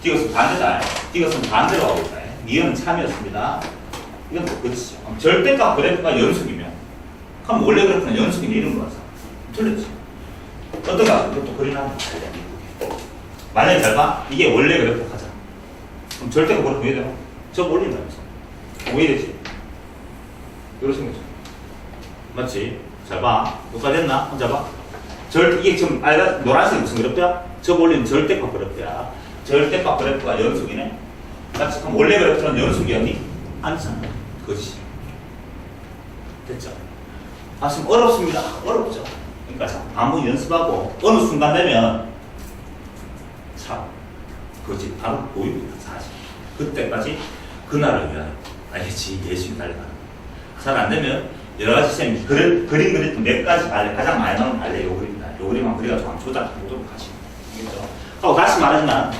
이것은 반대다. 이것은 반대로 하고 있다. 니은은 참이었습니다. 이건 또 그치죠. 절대값 그래프가 연속이면 그럼 원래 그래프는 연속이면 이런 거라서 틀렸지. 어떤가? 이것도 그리나 만약에 잘 봐. 이게 원래 그래프 가자. 그럼 절대값 그래프 왜 되나? 저 올린다면서. 왜 되지? 이렇게 생겼죠. 맞지? 잘 봐. 여기까지 됐나? 혼자 봐. 이게 지금 노란색이 무슨 그래프야? 저 올리는 절대값 그래프야. 절대값 그래프가 연속이네. 맞지? 그럼 원래 그래프는 연속이었니? 아니잖아. 그것이. 됐죠? 아, 지금 어렵습니다. 어렵죠? 그러니까 자, 반복 연습하고 어느 순간 되면 참, 그것이 바로 보입니다. 사실. 그때까지 그날을 위하여. 알겠지? 예수님 달려가는 거야. 잘 안 되면 여러 가지 쌤이 그림 그릴 때 몇 가지 발레, 가장 많이 나오는 발레 요 그림이다. 요 그림만 그려가지고 한번 조작해보도록 하시면 되겠죠? 하고 다시 말하지만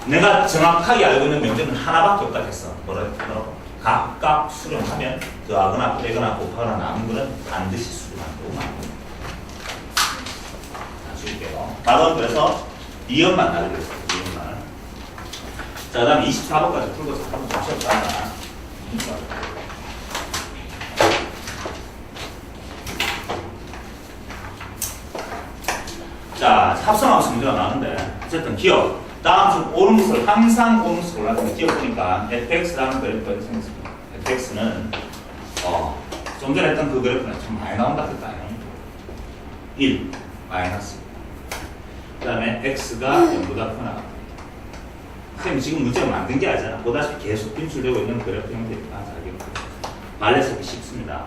내가 정확하게 알고 있는 명제는 하나밖에 없다 했어. 뭐라고? 각각 수렴하면 더하거나 빼거나 곱하거나 남은 거는 반드시 수렴한다고 말합니다. 줄게요. 답은 그래서 니은만 나오겠어요. 니은만. 자, 그 다음에 24번까지 풀고서 한번 보셨다가 자, 합성함수 문제가 나오는데 어쨌든 기억. 다음 중 옳은 것을 항상 옳은 것을 골랐는데 기억 보니까 fx라는 그래프가 생겼습니다. fx는 좀 전에 했던 그 그래프는 좀 많이 나온다 했다. 1 마이너스. 그 다음에 x가 0보다 크나. 선생님 지금 문제를 만든 게 아니잖아. 보다시피 계속 빈출되고 있는 그래프 형태니까 말레 찾기 쉽습니다.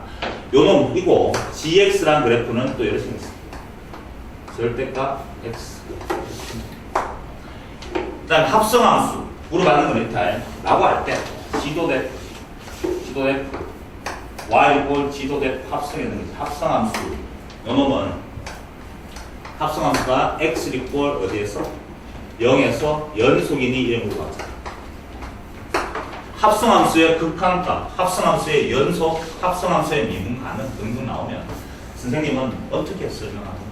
요놈이고 gx라는 그래프는 또 이렇게 생겼습니다. 절대값 x. 그 다음에 합성함수 물어받는 건 이렇게 라고 할 때 지도대 y 이꼴 지도대 합성해야 되는 거지. 합성함수 요놈은 합성함수가 x 이꼴 어디에서 0에서 연속이니 이런 거 같아. 합성함수의 극한값, 합성함수의 연속, 합성함수의 미분 가능 등등 나오면 선생님은 어떻게 설명하든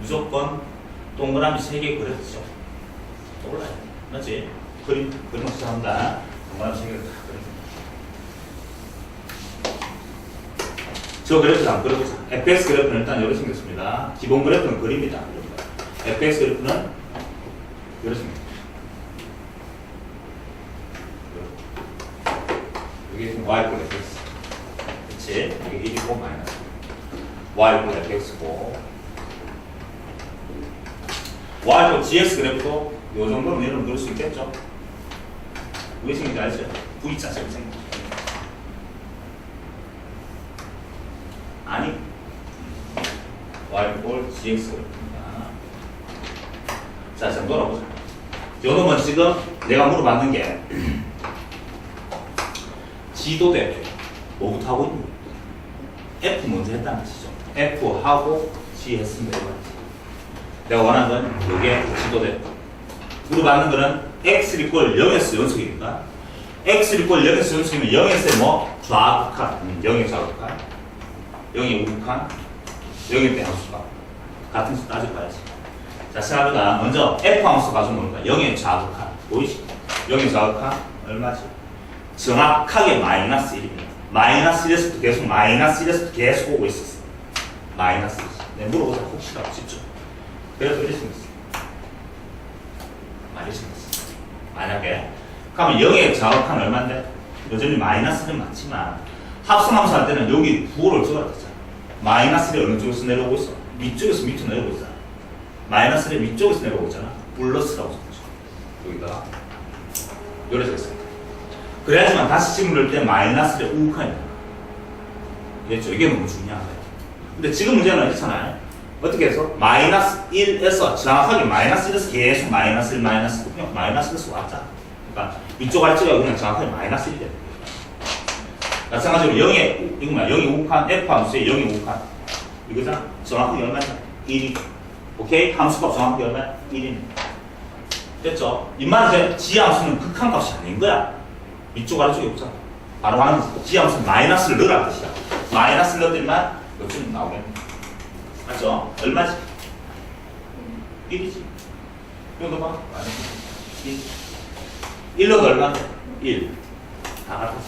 무조건 동그라미 3개 그렸죠. 떠올라요. 맞지? 그림 시작한다. 동그라미 3개를 다 그립니다. 저 그래프를 한번 그려보자. fx 그래프는 일단 이렇게 생겼습니다. 기본 그래프는 그립니다. fx 그래프는 이렇게 생겼습니다. 여기 y 꼴 fx. 그치? 여기 1이고 마이너스. y 꼴 fx고. y 꼴 gx 그래프도 이 정도는 여러분 그릴 수 있겠죠? 왜 생긴지 알죠? V자처럼 생겼죠. 아니, y 꼴 gx 그래프입니다. 자, 좀 돌아보자. 요 놈은 지금 내가 물어봤는 게 지도대 뭐부터 하고 있니? F 먼저 했다는 뜻이죠. F하고 G 했으면 되겠지. 내가 원하는 건 이게 지도대. 물어봤는 거는 X 이꼴 0에서 연속이니까 X 이꼴 0에서 연속이면 0에서 뭐? 좌극한 0의 좌극한 0의 우극한 0의 대함수가 같은 수 따져 봐야지. 자, 생각해보자. 먼저 F 함수 가져오는 거야. 0의 좌극한 보이지? 0의 좌극한 얼마지? 정확하게 마이너스 1입니다. 마이너스 1에서부터 계속 마이너스 1에서부터 계속 오고 있었어. 마이너스 1. 네, 물어보자. 혹시라도 집중. 그래서 이렇게 생겼어. 많이 생겼어. 만약에 그러면 0의 좌극한 얼마인데? 여전히 마이너스 1은 많지만 합성함수 할 때는 여기 부호를 적어야 되잖아. 마이너스 1이 어느 쪽에서 내려오고 있어? 밑쪽에서 밑으로 내려오고 있잖아. 마이너스 1이 위쪽에서 내려오고 있잖아. 플러스라고 적죠. 여기다가 요래 적었습니다. 그래야지만 다시 집을 넣을 때 마이너스 1의 우극한이다. 그렇죠? 이게 너무 중요한 거예요. 근데 지금 문제는 이렇잖아요. 어떻게 해서? 마이너스 1에서 정확하게 마이너스 1에서 계속 마이너스 1, 마이너스 1, 그냥 마이너스 1에서 왔잖아. 그러니까 위쪽 아래쪽이 그냥 정확하게 마이너스 1이 되는 거예요. 마찬가지로 0의, 이거 뭐야? 0의 우극한, F 함수의 0의 우극한. 이거잖아. 정확하게 얼마냐? 1이. 오케이? 함수값 정확하게 얼마야? 1이네. 됐죠? 이 말은 G 함수는 극한값이 아닌 거야. 위쪽 아래쪽이 없잖아. 바로 하는 G 함수는 마이너스를 넣으라는 뜻이야. 마이너스를 넣었더니만 요쯤 나오겠네. 맞죠? 얼마지? 1이지. 이거 넣어봐. 1. 1 넣어도 얼마인데? 1. 다 같았어.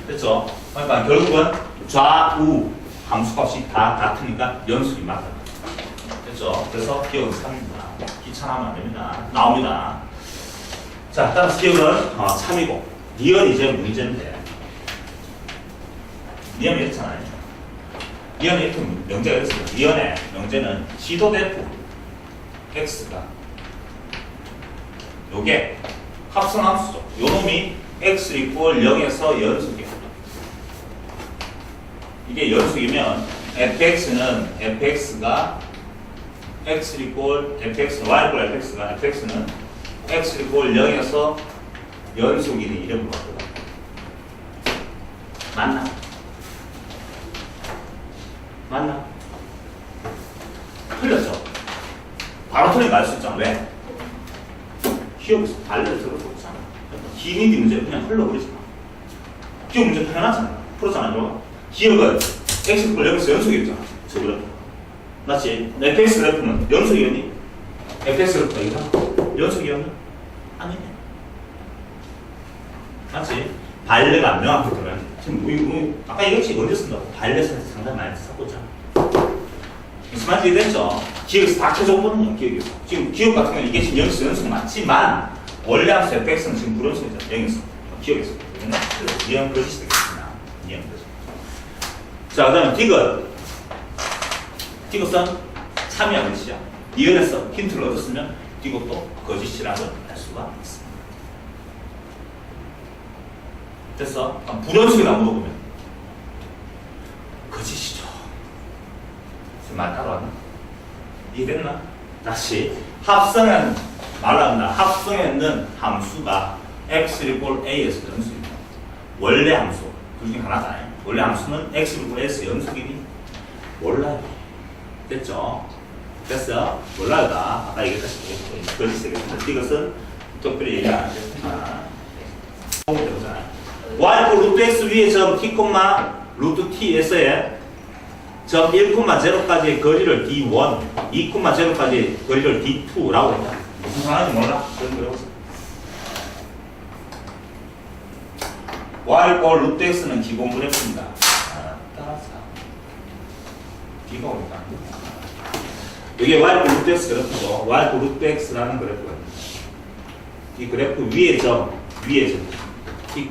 됐죠? 그러니까 결국은 좌우 함수값이 다 같으니까 연속이 맞다. 됐죠? 그래서 기억은 3입니다. 귀찮아하면 안 됩니다. 나옵니다. 자, 따라서 기억은 3이고 니은 이제 문제인데 니은이 이렇잖아요. 니은이 이렇게 명제가 있습니다. 니은의 명제는 지도대표 x가 요게 합성함수죠. 요 놈이 x 이꼴 0에서 연속이야. 이게 연속이면 fx는 fx가 x 이꼴 fx는 y 이꼴 fx가 fx는 x 이꼴 0에서 연속이니 이런 거거든. 맞나? 맞나? 틀렸죠? 바로 틀린 거 알 수 있잖아. 왜? 기억에서 발레를 들어보고 있잖아. 기민디 문제 그냥 흘러버리잖아. 기억 문제 당연하잖아. 풀었잖아. 이거. 기억은 x 꼴 0에서 연속이었잖아. 저 그래프. 맞지? fx 그래프는 연속이었니? fx 그래프가 이거 연속이었나? 아니네. 맞지? 발레가 명확히 들어야 돼. 지금 아까 이것이 언제 쓴다고? 발레에서 상당히 많이 썼고 있잖아. 무슨 말인지 이해됐죠? 기억에서 다 켜져보는 기억에서. 지금 기억 같은 경우는 이게 지금 0에서 연속 맞지만 원래 함수 fx는 지금 불연속이잖아. 0에서. 기억에서. 이형 거짓이 되겠습니다. 이형 거짓. 자, 그 다음에 디귿. 디귿은 참여한 것이야. 니은에서 힌트를 얻었으면 디귿도 거짓이라는 걸 알 수가 있습니다. 됐어? 불연속이나 물어보면 거짓이죠. 말 따라왔나? 이해됐나? 다시 합성은 말한다. 합성했는 함수가 x 이꼴 a에서 연속입니다. 원래 함수 그 중에 하나다. 원래 함수는 x 이꼴 a에서 연속이니 몰라요. 됐죠? 됐어? 몰라요다. 아까 얘기했다시피 거짓이겠습니다. 이것은 특별히 얘기 안 하겠습니다. y 꼴 루트 x 위에 점 t, 루트 t에서의 점 1,0까지의 거리를 D1, 2,0까지의 거리를 D2라고 했다. 무슨 상황인지 몰라? 그런 거 해보세요. y 꼴 루트 x는 기본 그래프입니다. 따라서 B가 오니까 이게 y 꼴 루트 x 그래프죠. y 꼴 루트 x라는 그래프가 있습니다. 이 그래프 위에 점 T,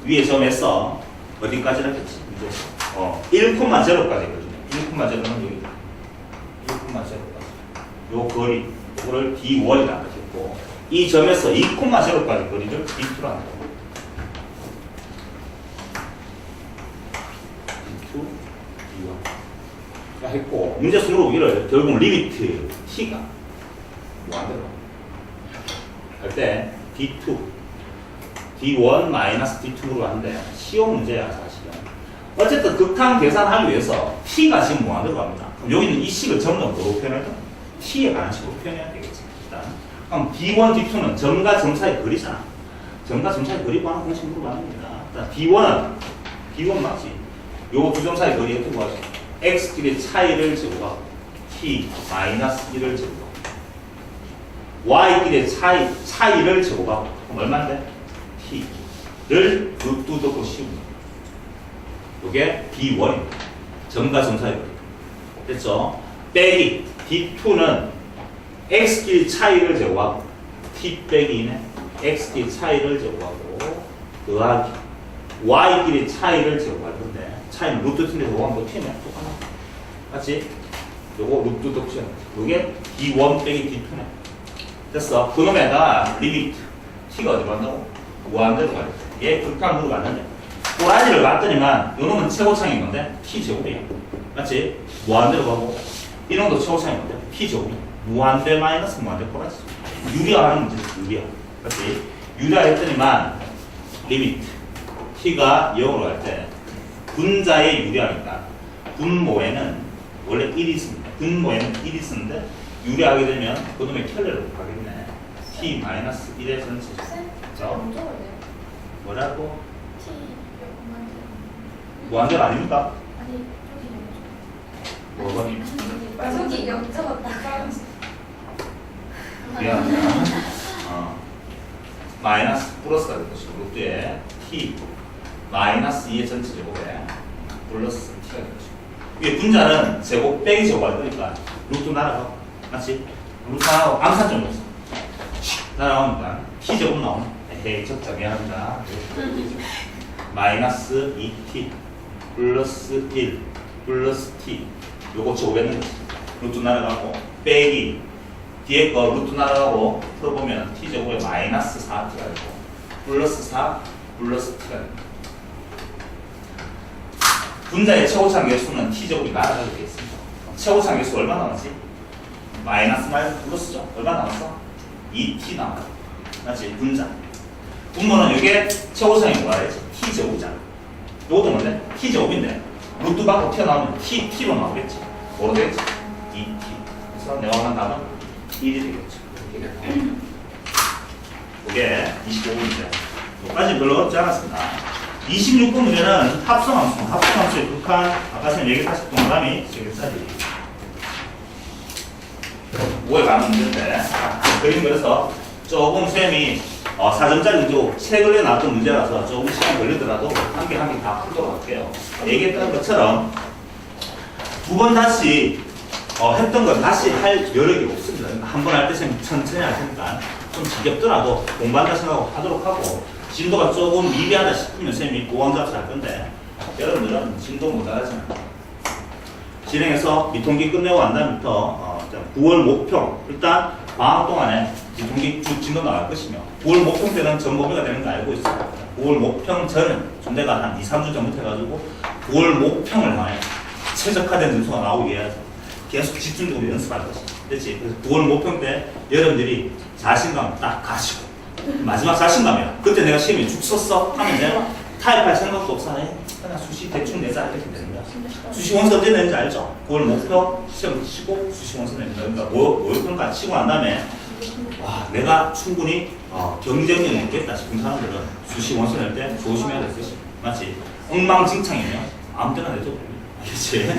위에 점에서 어디까지나 했지? 1,0까지 거든요. 1,0는 여기다. 1,0까지. 요 거리, 이거를 D1이라고 했고, 이 점에서 2,0까지 거리를 D2라고 합니다. D2, D1. 했고, 문제 순으로 오기를 결국 리미트 T가 뭐하더라? 할 때 D2, D1 마이너스 D2로 하는데 시험 문제야 사실은. 어쨌든 극한 계산하기 위해서 T가 지금 뭐하는 겁니다. 그럼 여기는 이 식을 점점 뭐로 표현해야 돼? T에 관한 식으로 표현해야 되겠지. 일단 그럼 D1, D2는 점과 점 사이 거리잖아. 점과 점 사이 거리 구하는 공식 물어보는 겁니다. 일단 D1 맞지? 요 두 점 사이 거리 어떻게 구하지? X끼리 차이를 제곱하고 T 마이너스 1을 제곱하고 Y끼리 차이를 제곱하고 그럼 얼마인데? T를 루트 넣고 씌우는 이게 D1입니다. 점과 점 사이 거리. 됐죠? 빼기 D2는 X끼리 차이를 제곱하고 T 빼기 2는 X끼리 차이를 제곱하고 더하기 Y끼리 차이를 제곱할 건데 차이는 루트 T인데 저거는 뭐 T네? 똑같네. 맞지? 요거 루트 넣고 씌우는 요게 D1 빼기 D2ναι. 됐어. 그놈에다가 리미트 T가 어디 간다고? 무한대로 가야 돼. 얘 극한으로 갔는데 꼬라지를 갔더니만 요놈은 최고창인 건데 T제곱이야. 맞지? 무한대로 가고 이놈도 최고창인 건데 T제곱이야. 무한대 마이너스 무한대 꼬라지. 유리화하는 문제. 유리화. 맞지? 유리화 했더니만 리미트 T가 0으로 갈 때 분자의 유리화니까 분모에는 원래 1이 있습니다. 분모에는 1이 있었는데 유리하게 되면 그놈의 켤레로 가겠네. T 마이너스 1의 전체. 자, 뭐라고? T 무한대로 아닙니까? 아니 뭐가? 저기 0 적었다. 미안하다. 마이너스 플러스가 될 것이고 루트에 T 마이너스 2의 전체 제곱에 플러스 T가 될 것이고 위에 분자는 제곱 빼기 제곱할 거니까 루트 날아가고 맞지? 루트 하나고 암산점이 없어. 날아가니까 T제곱 나오네. 에헤이 적자 미안합니다. 마이너스 2T 플러스 1 플러스 T 요거 제곱했는 거지. 루트 날아가고 빼기 뒤에 거 루트 날아가고 풀어보면 T제곱에 마이너스 4T가 되고 플러스 4 플러스 T가 됩니다. 분자의 최고창 개수는 T제곱이 날아가게 되어 있습니다. 최고창 개수 얼마 남았지? 마이너스 플러스죠? 얼마 남았어? 2T 남았어. 맞지? 분자. 분모는 이게 최고창이 뭐라 했지? T제곱이잖아. 요것도 뭔데? T제곱인데 루트 밖으로 튀어나오면 T로 나오겠지. 뭐로 되겠지? 2T. 그래서 내가 원하는 답은 1이 되겠죠. 이게 25분인데 여기까지 별로 어렵지 않았습니다. 26번 문제는 합성함수의 극한 아까 전에 얘기했던 동그라미 저기까지 5에 가는 문제인데 그림 그래서 조금 쌤이 4점짜리 문제고 최근에 나왔던 문제라서 조금 시간 걸리더라도 한 개 한 개 다 풀도록 할게요. 얘기했던 것처럼 두 번 다시 했던 거 다시 할 여력이 없습니다. 한 번 할 때 쌤 천천히 할 테니까 좀 지겹더라도 공부한다 생각하고 하도록 하고 진도가 조금 미비하다 싶으면 쌤이 보완잡지 할 건데 여러분들은 진도 못하지만 진행해서 미통기 끝내고 난 다음부터 9월 목표 일단 방학 동안에 미통기 쭉 진도 나갈 것이며 9월 목평 때는 전범위가 되는 거 알고 있어요. 9월 목평 전은 좀 내가 한 2, 3주 전부터 해가지고 9월 목평을 향해 최적화된 점수가 나오게 해야죠. 계속 집중적으로 연습할 것이죠. 그렇지? 그래서 9월 목평 때 여러분들이 자신감 딱 가지고 마지막 자신감이야. 그때 내가 시험에 죽 썼어? 하면 내가 타입할 생각도 없어. 그냥 수시 대충 내자 이렇게 되는 거야. 수시 원서 언제 내는지 알죠? 9월 목표 시험 치고 수시 원서 내는 거야. 그러니까 모의평가 치고 난 다음에 와 내가 충분히 경쟁력이 있겠다 싶은 사람들은 수시 원서 낼 때 조심해야 될 것이 맞지? 엉망진창이면 아무 때나 내줘도 됩니다. 알겠지?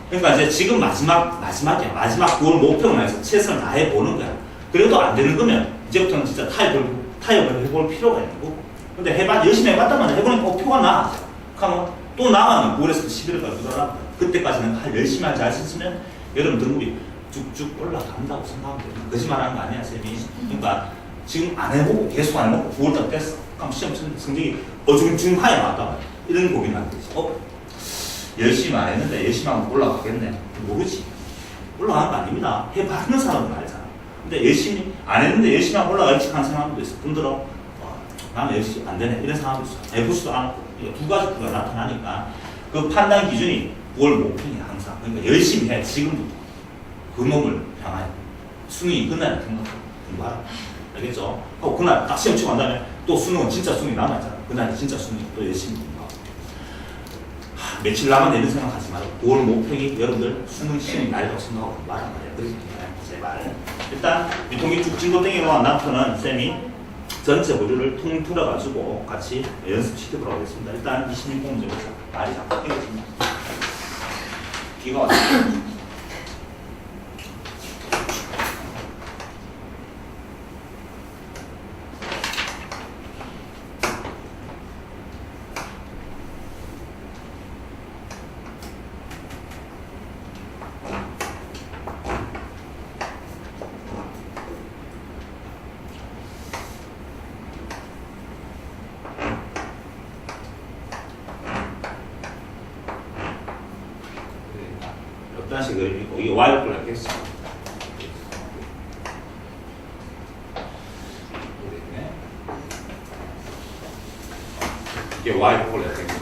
그러니까 이제 지금 마지막이야. 마지막 9월 목표를 해서 최선을 다해 보는 거야. 그래도 안 되는 거면 이제부터는 진짜 타협을 해볼 필요가 있는 거고. 근데 열심히 해봤다만 해보니까 표가 나. 그러면 또 나가면 9월에서 11월까지 그러나 그때까지는 열심히 할 자신 있으면 여러분 등급이 쭉쭉 올라간다고 생각하면 됩니다. 거짓말하는 거 아니야, 쌤이. 그러니까 지금 안 해보고 계속 안 해보고 9월달 뗐어. 그럼 시험 성적이 어중중하게 나왔다. 이런 고민하는 거지. 열심히 안 했는데 열심히 하면 올라가겠네. 모르지. 올라가는 거 아닙니다. 해봤는 사람은 알잖아. 근데 열심히 안 했는데 열심히 하면 올라갈지 하는 사람도 있어. 분들은 나는 열심히 안 되네. 이런 사람도 있어. 해보지도 않았고. 두 가지 그가 나타나니까 그 판단 기준이 9월 목표이야 항상. 그러니까 열심히 해. 지금부터. 그 놈을 향하여. 수능이 끝나는 생각하고 공부하라. 알겠죠? 하고 그날 딱 시험 치고 난 다음에 또 수능은 진짜 수능이 남아있잖아. 그날 진짜 수능이 또 열심히 공부하고. 며칠 남았네 이런 생각하지 말고 9월 목표이 여러분들 수능 시험이 날이라고 생각하고 공부하란 말이야. 그러지 제발. 일단 유통기 쭉 징고 땡기고 나부터는 쌤이 전체 모듈을 통틀어가지고 같이 연습시켜보라고 하겠습니다. 일단 26공정에서 말이 자꾸 땡겨집니다. 비가 왔습니다. 어떤 식으로 이게 Y를 하겠습니다. 이게 Y를 하겠습니다.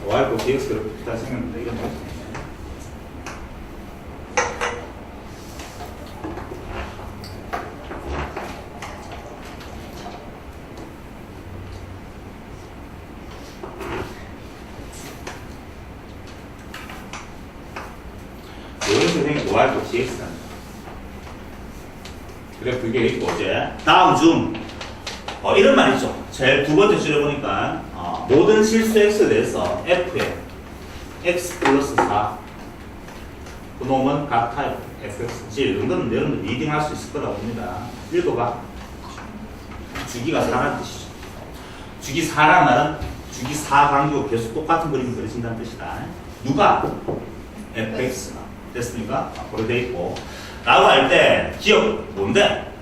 Y를 DX로 일단 생겼는데 이런 거. Y도 DX는 그래 그게 있고 이제 다음 중 이런 말 있죠. 제일 두 번째 줄에 보니까 모든 실수 x에 대해서 f에 x 플러스 4 그놈은 같아요. fx 이런 거는 여러분들 리딩할 수 있을 거라고 봅니다. 읽어봐. 주기가 4라는 뜻이죠. 주기 4라는 말은 주기 4간격 계속 똑같은 그림이 그려진다는 뜻이다. 누가? fx가 됐습니까? 앞으로 돼 있고 라고 할 때 기억 뭔데?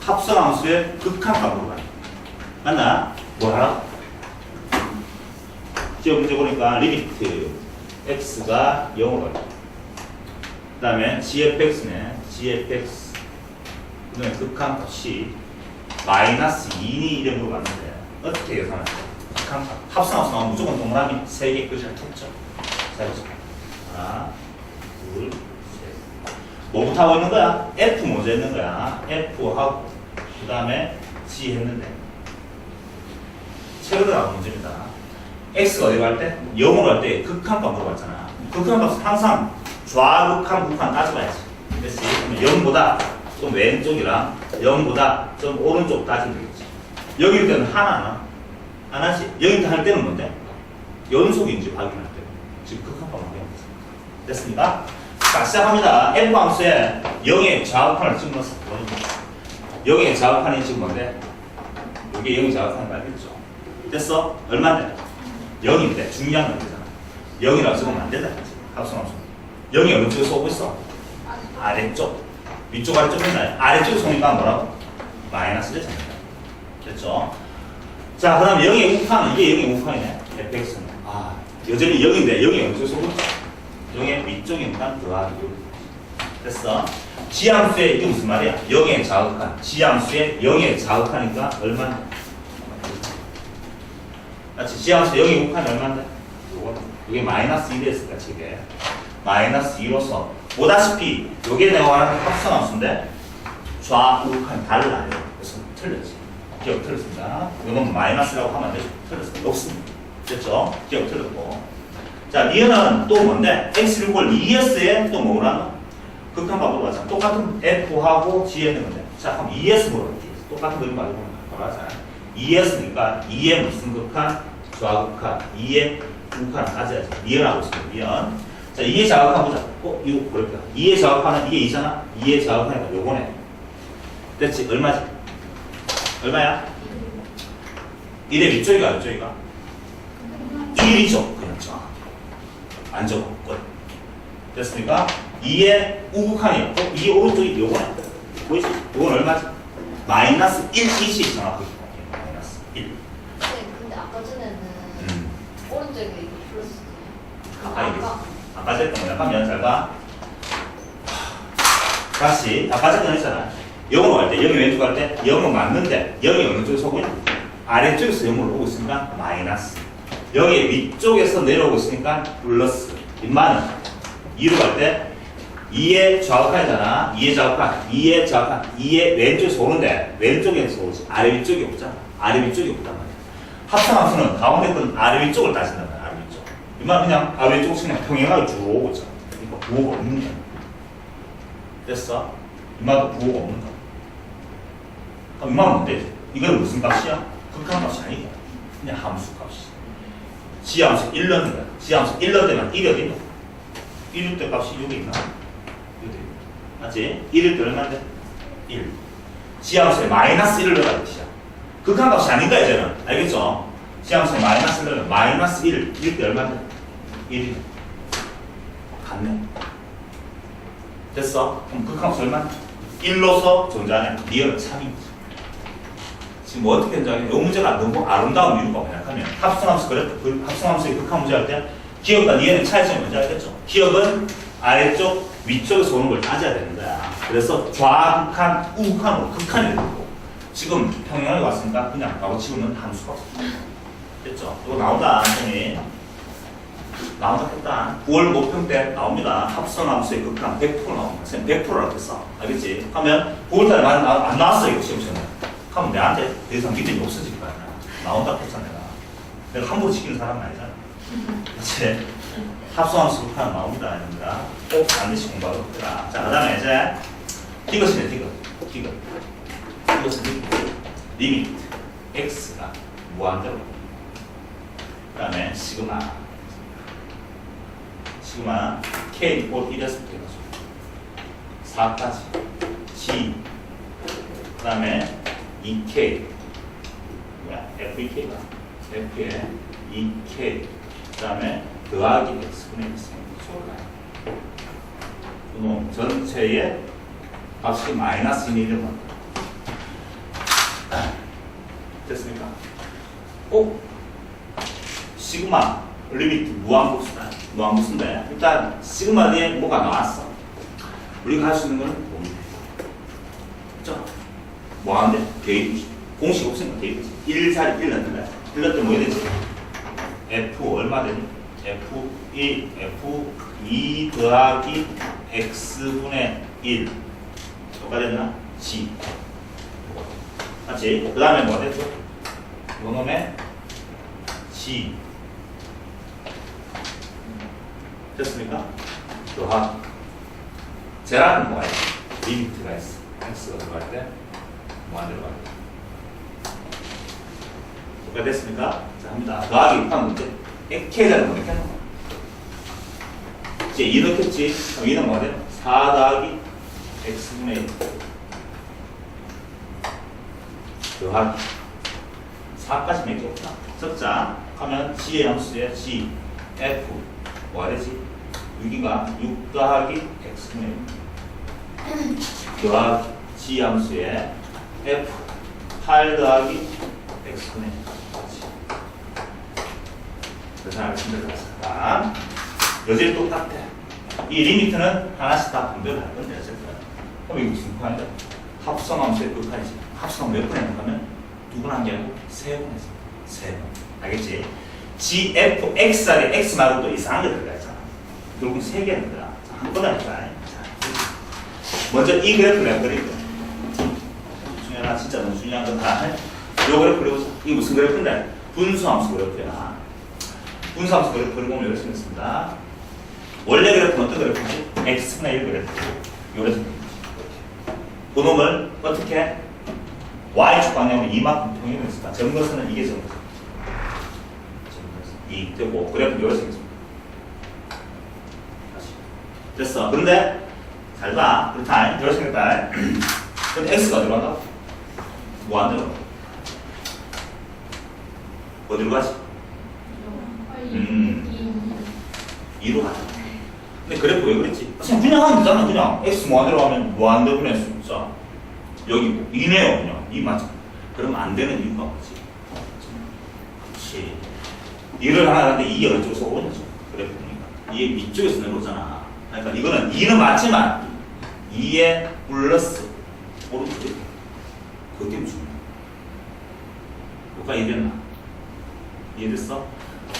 합성함수의 극한값으로 가요. 맞나? 뭐 하라? 기억 문제 보니까 리미트 x가 0으로 가요. 그 다음에 gfx네. gfx 그 다음에 극한값이 마이너스 2니 이름으로 갔는데 어떻게 계산할까요? 극한값 합성함수 나오면 무조건 동그라미 3개 끝을 쳤죠. 자, 하나, 둘, 셋. 뭐부터 하고 있는 거야? F 먼저 했는 거야. F 하고, 그 다음에 G 했는데. 최근에 나온 문제입니다. X가 어디 갈 때? 0으로 갈 때 극한값 물어봤잖아. 극한값은 항상 좌극한, 극한 따져봐야지. 됐지? 그러면 0보다 좀 왼쪽이랑 0보다 좀 오른쪽 따지면 되겠지. 0일 때는 하나나? 하나씩. 0일 때 할 때는 뭔데? 연속인지 확인할 때. 지금 극한값 확인합니다. 됐습니까? 자, 시작합니다. F 함수에 0의 좌우판을 지금 넣었어. 0의 좌우판이 지금 뭔데? 이게 0의 좌우판인 거 알겠죠? 됐어? 얼마인데? 0인데 중요한 건 되잖아. 0이라고 적으면 안 된다. 합성함수. 0이 어느 쪽에서 오고 있어? 아래쪽. 위쪽 아래쪽 맨날 아래쪽에서 오니까 뭐라고? 마이너스를 잡는다. 됐죠? 자, 그 다음에 0의 우판은 이게 0의 우판이네. fx는. 여전히 0인데 0이 어느 쪽에서 오고 있어? 0의 위쪽이니까 더하기 6. 됐어? 지함수에 이게 무슨 말이야? 0의 자극한. 지함수에 0의 자극하니까 얼마인데? 맞지? 지함수에 0의 우판이 얼마인데? 이게 마이너스 2 됐을까, 이게. 마이너스 2로서 보다시피 요게 내가 말하는 합성함수인데 좌우칸 달라요. 그래서 틀렸지. 기억 틀렸습니다. 이건 마이너스라고 하면 안 되죠. 틀렸습니다. 없습니다. 됐죠? 기억 틀렸고. 자, 니은은 또 뭔데? x 를 2s에 또 뭐라노? 극한값 물어봤잖아. 똑같은 F하고 G에는 건데. 자, 그럼 2S 물어볼게. 똑같은 그림 가지고 바로 하자. 2S니까 2의 무슨 극한? 좌극한. 2의 우극한 가져야지. 미연하고 있어. 미연. 자, 2의 좌극한 보자. 이거 그럴까? 2의 좌극한은 이게 2잖아? 2의 좌극한이니까 요거네. 됐지? 얼마지? 얼마야? 1의 위쪽이가 아래쪽이가? 1이죠. 그냥 정확하게. 안 적어. 끝. 됐습니까? 2의 우극한이요. 2의 오른쪽이 요거네. 보이지? 요건 얼마지? 마이너스 1이지 정확하게. 마이너스 1. 네, 근데 아까 전에는 오른쪽에 이거 플러스잖아요. 아까 전에 잠깐만 잘 봐. 다시 아까 전에 했잖아. 0으로 갈 때, 0이 왼쪽 갈 때 0은 맞는데 0이 어느 쪽에서 오고 있냐? 아래쪽에서 0으로 오고 있으니까 마이너스. 0이 위쪽에서 내려오고 있으니까 플러스. 인마는 2로 갈 때 2의 좌극한이잖아. 2의 좌극한, 2의 좌극한, 2의 왼쪽에서 오는데 왼쪽에서 오지. 아래 위쪽이 없잖아. 아래 위쪽이 없단 말이야. 합성함수는 가운데 건 아래 위쪽을 따진단 말이야. 아래 위쪽. 이만 그냥 아래 위쪽은 그냥 평행하게 쭉 오고 있잖아. 그러니까 부호가 없는 거야. 됐어? 이만도 부호가 없는 거야. 그럼 이만 뭔데? 이건 무슨 값이야? 극한값이 아니고 그냥 함수 값이. 지함수 1 넣는 거야. 지함수 1 넣을 때만 1이 어디 있노? 1일 때 값이 여기 있나? 여기 있나? 맞지? 1일 때 얼마인데? 1. 지함수에 마이너스 1을 넣어야 돼. 극한값이 아닌가 이제는. 알겠죠? 지함수에 마이너스 1을 넣으면 마이너스 1. 1일 때 얼마인데? 1이 같네. 됐어? 그럼 극한값이 얼마인데? 1로서 존재하는 리얼은 3입니다. 지금 뭐 어떻게 된다면 이 문제가 너무 아름다운 이유가 뭐냐면 합성함수 합성함수의 극한 문제 할 때 기억과 니은의 차이점이 뭔지 알겠죠? 기억은 아래쪽 위쪽에서 오는 걸 따져야 되는 거야. 그래서 좌극한 우극한으로 극한이 되고 지금 평행하게 왔으니까 그냥 바로 지우면 함수가 없어. 됐죠? 이거 나온다 선생님. 나온다 했다. 9월 모평 때 나옵니다. 합성함수의 극한 100% 나옵니다. 선생님 100%라고 했어. 알겠지? 하면 9월달에 안 나왔어 이거 시험 시험에. 하면 내한테 더 이상 믿음이 없어질 거 아니야. 나온다고 했잖아 내가 함부로 지키는 사람은 아니잖아. 이제 합성함수 극한 나옵니다. 이런다. 꼭 반드시 공부하도록 해라. 자, 그 다음에 이제 이것이네 이것. 이것은 리미트 x가 무한대로. 그 다음에 시그마 k 이꼴 1에서부터 해가지고 4까지 g 그 다음에 2k 뭐야? FEK가 F에 2k 그 다음에 더하기 x분의 1 그놈 전체의 값이 마이너스 1을 만다. 됐습니까? 꼭 시그마 리미트 무한급수인데 일단 시그마 뒤에 뭐가 나왔어. 우리가 할 수 있는 거는 뭡니까? 그렇죠? 뭐하는데? 데이트 공식 없으니까 데이트 1자리 1 넣는데 1 넣을 때 뭐 해야 되지? F 얼마 되니? F2 더하기 X분의 1 똑같았나? G 맞지? 그 다음에 뭐가 됐죠? 요놈의 G 됐습니까? 더하기 제라는 뭐가 있어? 리미트가 있어. X가 들어갈 때 뭐안 들어갈 때 똑같았습니까? 자, 합니다. 더하기 6한 문제 K자는 뭐 넣겠노? 이제 2 넣겠지? 그럼 2는 뭐가 돼? 4 더하기 X분의 1 더하기 4까지 몇 개 없다. 적자 하면 G의 함수에 G, F 뭐가 되지? 6이가 6 더하기 X분의 1 더하기 G 함수에 F 8 더하기 X분의 1 그래서 알겠습니다. 여전히 똑같아. 이 리미트는 하나씩 다 분별을 할 건데 어쨌든 그럼 이거 무슨 극한이야? 합성함수의 극한이지. 합성함 몇 번 해놓으면 2번 한 게 아니고 3번 했어. 3번. 알겠지? G, F, X 안에 X 말고 또 이상한 게 들어가 있잖아. 결국은 3개 하는 거야. 한 번 하니까. 먼저 이 그래프를 내가 그릴 거야. 중요하나 진짜 너무 중요한 건 다 해. 이 그래프를 보자. 이게 무슨 그래프인데? 분수함수 그래프야. 분수함수 그래프를 보면 이렇게 생겼습니다. 원래 그래프는 어떤 그래프지? X분의 1 그래프. 요래 생긴 거지. 그놈을 어떻게 y축 방향으로 이만큼 평행했을까? 점거선은 이게 점거선. 이 되고 그래프 요래 생겼습니다. 다시 됐어. 그런데 잘 봐. 그렇다. 요래 생겼다. 근데 x가 어디로 간다? 뭐 안 들어? 어디로 가지? 2로 가자. 근데 그래프 왜 그랬지? 그냥 하면 되잖아. 그냥 x 뭐 안 들어가면 뭐 안 되분의 숫자 여기 2네요. 그냥 2 맞아. 그러면 안 되는 이유가 뭐지? 그렇지. 2를 하나 하는데 2가 왼쪽에서 오른쪽 그래프니까 2의 위쪽에서 내려오잖아. 그러니까 이거는 2는 맞지만 2의 플러스 오른쪽에 그것 때문에 중요해. 뭐가 이해됐나? 이해됐어?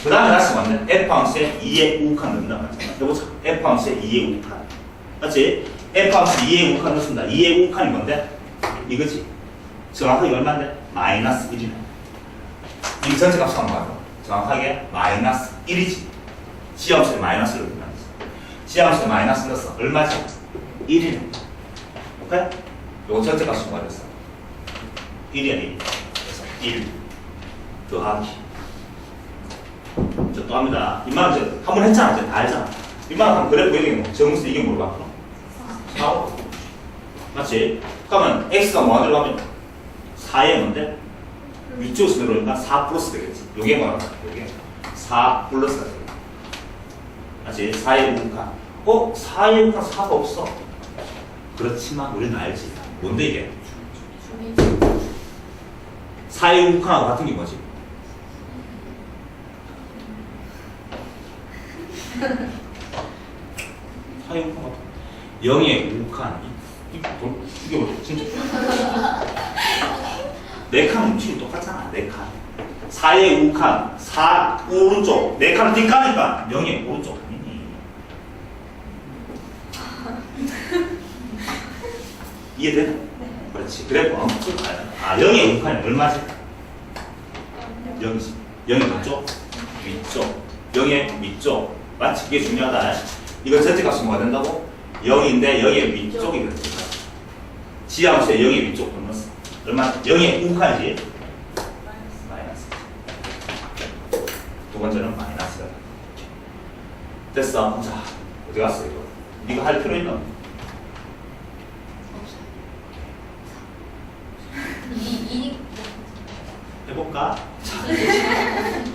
그 다음에 다시 왔네. F함수에 2의 우칸 넣는다 맞잖아. 해보자. F함수에 2의 우칸 맞지? F함수에 2의 우칸 넣습니다. 2의 우칸이 뭔데? 이거지. 정확하게 얼마인데? 마이너스 1이네. 이 전체 값이 한번 봐요. 정확하게 마이너스 1이지. 지함수에 마이너스를 넣는다. 지함수에 마이너스 넣었어. 얼마지? 1이네. 오케이? 요거 전체 값이 뭐가 됐어? 1이야 1. 그래서 1 더하기 또 합니다. 이만한 이제 한 번 했잖아. 이제 다 알잖아. 이만한 그래프 이게 뭐 정수 이게 뭐로 바꾸노? 4로 맞지? 그러면 x가 뭐 하는 가면 4에 뭔데? 위쪽에서 내려오니까 4 플러스 되겠지. 요게 뭐야? 요게 4 플러스가 되겠지. 맞지? 4의 우칸 4의 우칸 4가 없어. 그렇지만 우리는 알지. 뭔데 이게? 4의 우칸하고 같은 게 뭐지? 4의 우칸 같은 0의 우칸 이게 뭐지? 진짜 4칸 움직임이 똑같잖아. 4칸 4의 우칸 4 오른쪽 4칸 뒷칸이니까 0의 오른쪽 아니니 이해되나? 네. 그렇지. 그래 엄청 아 0의 우칸이 얼마지? 0이지. 0의 위쪽? 위쪽 0의 위쪽 맞지? 이게 중요하다. 이거 전체 값이 뭐가 된다고? 0인데 0의 위쪽이 그렇지. 지함수에 0의 위쪽 넣었어. 얼마? 0의 우칸이지? 마이너스. 두 번째는 마이너스가 됐어. 자, 어디 갔어 이거? 이거 할 필요 있나? 해볼까? 자,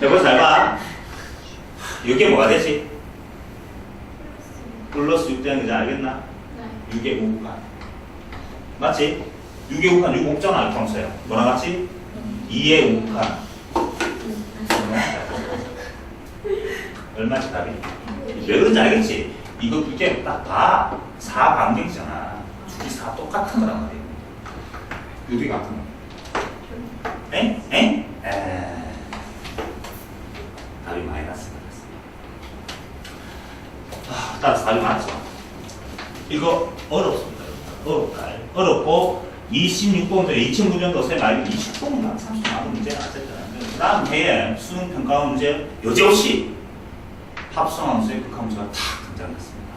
해보자. 잘 봐. 이게 뭐가 되지? 플러스 6 되는 거지 알겠나? 네. 6의 우칸 맞지? 6의 우칸 6 없잖아. 이 평소에 뭐랑 같이? 2의 우칸 얼마지 답이? 왜 그런지 알겠지? 이거 이게 딱 봐. 4 반경이잖아. 줄이 4 똑같은 거란 말이야. 여기 같은 거. 엥? 엥? 답이 마이너스가 됐어. 따라서 답이 맞죠? 이거 어렵습니다. 어렵다. 어렵고 26번부터 2009년도 세 말이 20번만 30만 문제는 어쨌든 그 다음 해에 수능 평가 문제 여지없이 합성함수의 극함수가 탁 등장했습니다.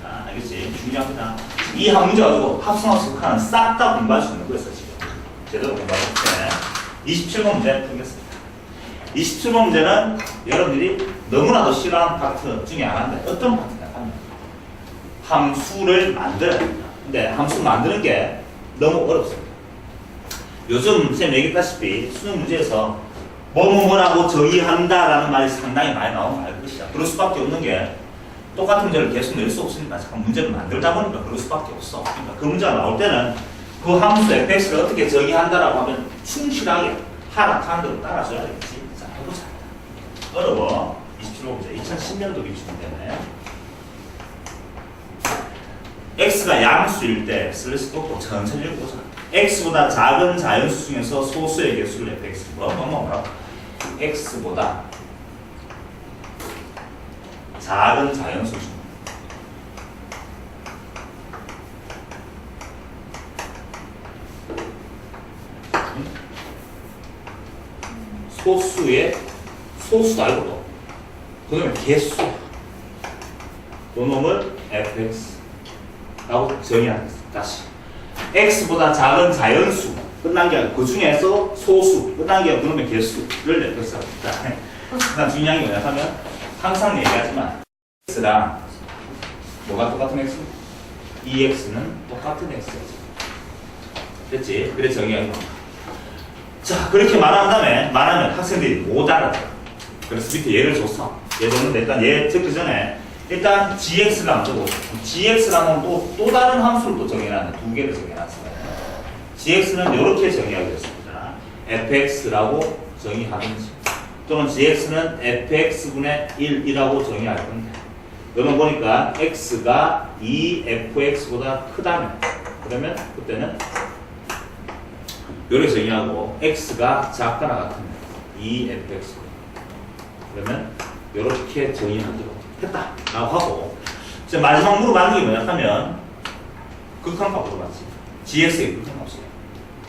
자, 알겠지? 중요합니다. 이 한 문제 가지고 합성함수 극함은 싹 다 공부할 수 있는 거였어 지금. 제대로 공부할 때 27번 문제 풀겠습니다. 27번 문제는 여러분들이 너무나도 싫어하는 파트 중에 하나인데 어떤 파트냐 하면 함수를 만들어야 됩니다. 근데 함수 만드는 게 너무 어렵습니다. 요즘 선생님 얘기했다시피 수능 문제에서 뭐라고 정의한다라는 말이 상당히 많이 나오면 알 것이야. 그럴 수밖에 없는 게 똑같은 문제를 계속 낼 수 없으니까 잠깐 문제를 만들다 보니까 그럴 수밖에 없어. 그러니까 그 문제가 나올 때는 그 함수 fx를 어떻게 정의한다라고 하면 충실하게 하락하는 대로 따라줘야 되겠지. 자, 해보자. 어려워. 27번 문제. 2010년도 기출 문제네. x가 양수일 때 슬래시 꼭 천천히 읽어보자. x보다 작은 자연수 중에서 소수의 개수를 fx. 뭐라고? x보다 작은 자연수 중 소수의 소수도 알고 또 그 다음에 개수 그놈을 fx 라고 정의하겠습니다. 다시 x보다 작은 자연수 끝난 게 아니고 그 중에서 소수 끝난 게 아니고 그놈의 개수를 냈었어. 일단 중요한 게 뭐냐 하면 항상 얘기하지만 x랑 뭐가 똑같은 x? 2x는 똑같은 x지. 됐지? 그래 정의하는 겁니다. 자, 그렇게 말하면 학생들이 못 알아요. 그래서 밑에 예를 줬어. 예를 줬는데 일단 얘 듣기 전에 일단 gx가 먼저 보세요. gx라는 또 다른 함수를 또 정해놨네. 두 개를 정해놨어요. gx는 이렇게 정의하기로 했습니다. fx라고 정의하든지 또는 gx는 fx분의 1이라고 정의할 건데 여러분 보니까 x가 2fx보다 크다면 그러면 그때는 이렇게 정의하고 x가 작거나 같으면 2fx 그러면 이렇게 정의하기로 했다라고 하고 이제 마지막 물어봤는 게 뭐냐 하면 극한값 물어봤지. gx의 극한값이에요.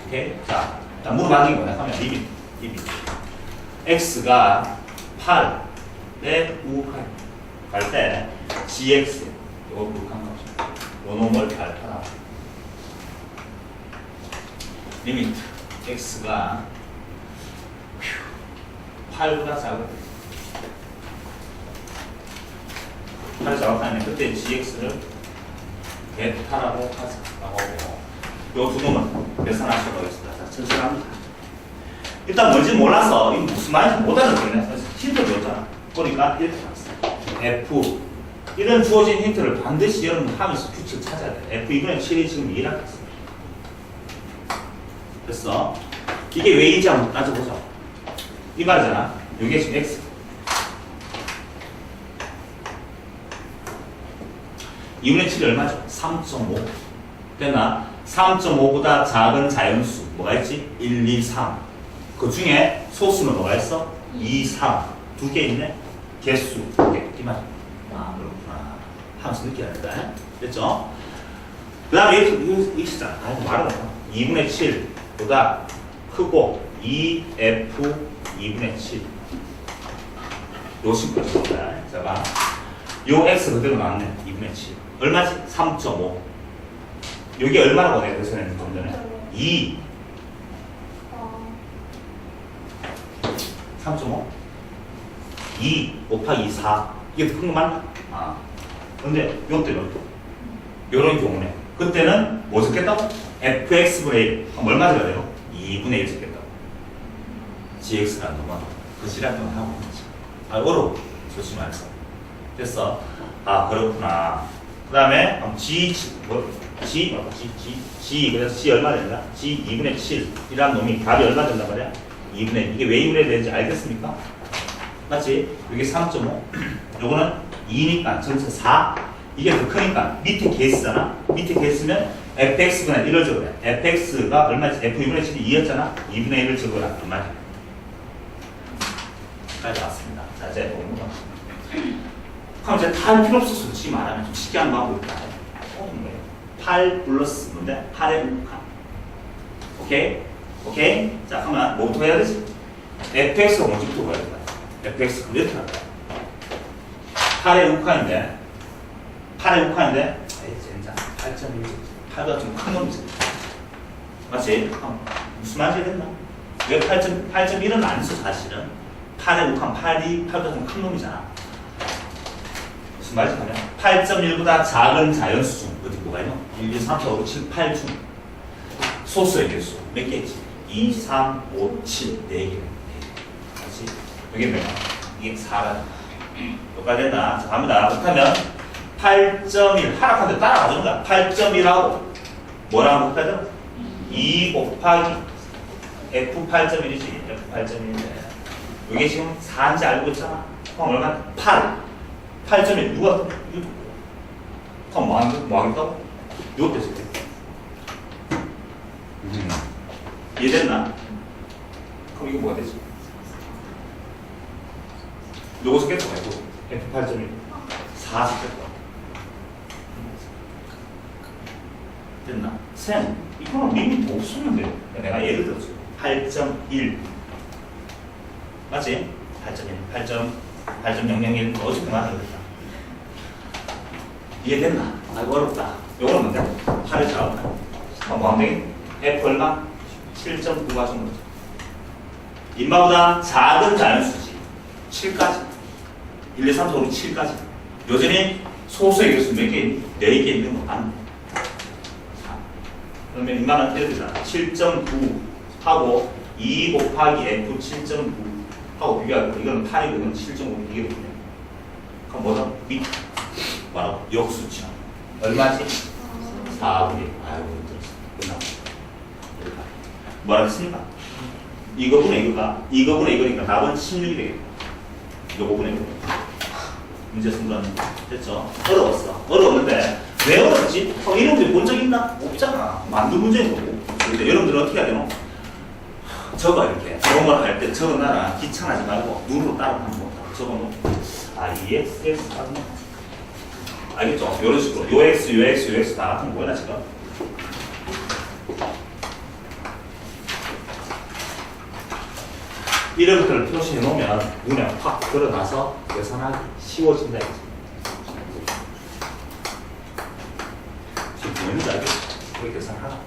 오케이? 자, 물어봤는 게 뭐냐 하면 리밋 x가 8에 우극할 때 gx 이거 극한값이에요. 요 놈을 발표하라. 리미트 x가 8보다 작을 때 8을 작업하면 그때 gx를 베타라고 하고 요 두 놈은 계산하시도록 하겠습니다. 자, 천천히 합니다. 일단 뭔지 몰라서 이거 무슨 말인지 못 알아듣겠네. 그래서 힌트 줬잖아. 보니까 이렇게 나왔어요. f 이런 주어진 힌트를 반드시 여러분 하면서 규칙을 찾아야 돼. f 2분의 7이 지금 2라고 했어요. 됐어? 이게 왜 2인지 한번 따져보자. 이 말이잖아. 이게 지금 x. (2분의 7이) 얼마죠? 3.5. 됐나? 3.5보다 작은 자연수 뭐가 있지? 1, 2, 3. 그 중에 소수는 뭐가 있어? 2, 3. 두 개 있네? 개수 두 개. 이 말. 아, 그렇구나. 하면서 느껴야 된다. 됐죠? 그 다음에 이렇게 있잖아. 말을 못하 2분의 7보다 크고 2f 2분의 7. 요 식까지 나온다. 자, 봐. 요 x 그대로 나왔네. 2분의 7. 얼마지? 3.5. 요게 얼마라고 내가 계산했는지 좀 전에? 2. 3.5? 2 곱하기 4. 이게 더 큰 거 맞나? 아. 근데 요때는 요런 경우네. 그때는 뭐 적겠다고? fx분의 1. 그럼 얼마 적어야 돼요? 2분의 1 적겠다고. gx라는 놈은 그 지랄 동안 하고 있지. 아, 어려워. 조심하세요. 됐어? 아, 그렇구나. 그 다음에 그래서 g 얼마 된다? g 2분의 7이라는 놈이 답이 얼마 된단 말이야? 2분의 1. 이게 왜 2분의 1 되는지 알겠습니까? 맞지? 이게 3.5. 요거는 2니까 전체 4. 이게 더 크니까 밑에 케이스잖아. 밑에 케이스면 fx분의 1을 적어라. fx가 얼마지? f 2분의 7이 2였잖아. 2분의 1을 적어라. 그 말이야. 까지 왔습니다. 자, 이제 보면 그럼 이제 다 할 필요 없어. 솔직히 말하면 좀 쉽게 한번 하고 있다. 8 플러스 뭔데? 8의 우극한. 오케이? 오케이? 자, 그러면 뭐부터 해야 되지? fx가 먼저부터 가야 된다. fx 그럼 이렇게 할까? 8의 우극한인데 8의 우극한인데 에이 진짜 8.1 8보다 좀 큰 놈이지. 맞지? 무슨 말인지 됐나? 왜 8.1은 아니죠 사실은. 8의 우극한 8보다 좀 큰 놈이잖아. 무슨 말인지 하면 8.1보다 작은 자연수 중 어디 뭐가 있노? 1, 2, 3, 4, 5, 6, 7, 8 중 소수의 개수 몇 개지? 2, 3, 5, 7, 4개. 그렇지? 이게 뭐야? 이게 4라. 여기까지 됐나? 자, 갑니다. 그렇다면 8.1 하락한데 따라가주는 거야. 8.1하고 뭐라고 할까요? 2 곱하기 f 8.1이지. f 8.1인데 이게 지금 4인지 알고 있잖아. 그럼 얼마? 8. 8.1 누가 이거 그럼 뭐 하겠다고? 이것도 있을 때 이해됐나? 그럼 이거 뭐가 되지? 요거 쓰겠다 말고 F8.1 4 쓰겠다. 됐나? 쌤 이거는 리미트 없었는데 내가 예를 들어서 8.1 맞지? 8.1 8.001 어떻게 말하겠다. 이해됐나? 아이고 어렵다. 요거는 뭔데? 8을 잡았다. 그럼 뭐 하면 되겠네? F 얼마? 7.9가 정도. 인마보다 작은 자연수지. 7까지. 1, 2, 3, 4, 5, 7까지. 여전히 소수의 개수 몇 개, 4개 있는 거 맞네. 그러면 인마는 이렇게 되잖아. 7.9 하고 2 곱하기 F 7.9 하고 비교하고 이거는 8이고 이거는 7.5 이게 되네. 그럼 뭐다? 밑 뭐라고? 역수치. 얼마지? 4분의 아이고 힘들었어. 끝났어. 뭐라 했습니까? 이거분의 이거니까 답은 16이 되겠다. 요거분의 이거. 문제 순간 됐죠? 어려웠는데 왜 어렵지? 이런 문제 본 적 있나? 없잖아. 만두 문제인 거고. 근데 여러분들은 어떻게 해야 되노? 적어 이렇게. 저런 걸 할 때 적어놔라. 귀찮아하지 말고 눈으로 따라하는 거. 적어놓고 EX 하는 거. 알겠죠? 이런 식으로 요 X 다 같은 거야 지금. 이런 것들을 표시해 놓으면 눈에 확 드러나서 계산하기 쉬워진다 이거지. 지금 보이는지 알겠지? 그렇게 계산하라.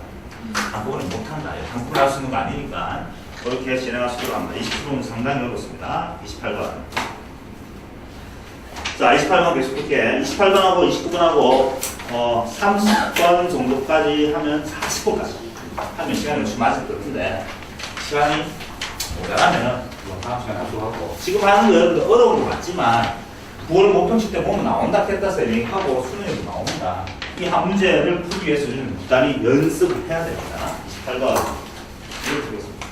한꺼번에 못한다. 한꺼번에 할 수 있는 거 아니니까 그렇게 진행하시도록 합니다. 20%는 상당히 어렵습니다. 28번. 자, 28번 계속할게. 28번하고 29번하고 30번 정도까지 하면 40번까지 하면 시간이 좀 맞을 것 같은데 시간이 모자라면 다음 시간에 하도록 하고 지금 하는 거 여러분들 어려운 거 맞지만 9월 모평식 때 보면 나온다 했다 셀링하고 수능에도 나옵니다. 이 한 문제를 풀기 위해서 좀 부단히 연습을 해야 됩니다. 28번 이렇게 되겠습니다.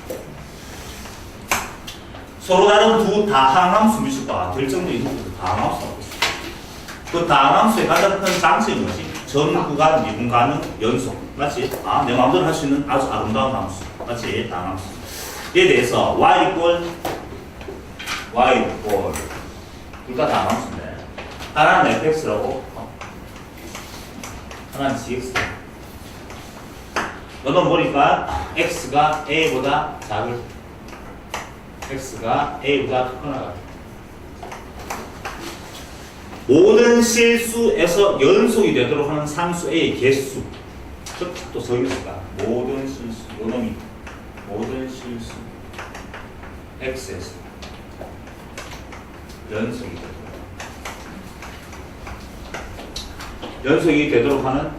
서로 다른 두 다항함수 미수가 결정적인 형태로 다항함수가 있습니다. 그 다항함수의 가장 큰 장점이 뭐지? 전 구간 미분 가능 연속. 맞지? 내 마음대로 할 수 있는 아주 아름다운 함수. 맞지? 다항함수. 이에 대해서 y 둘 다 다항함수인데 하나는 fx라고 하나는 gx. 너는 보니까 x가 a보다 작을 x가 a보다 크거나 모든 실수에서 연속이 되도록 하는 상수 a의 개수. 또 적였을까? 모든 실수 요놈이 모든 실수 x에서 연속이 되도록 하는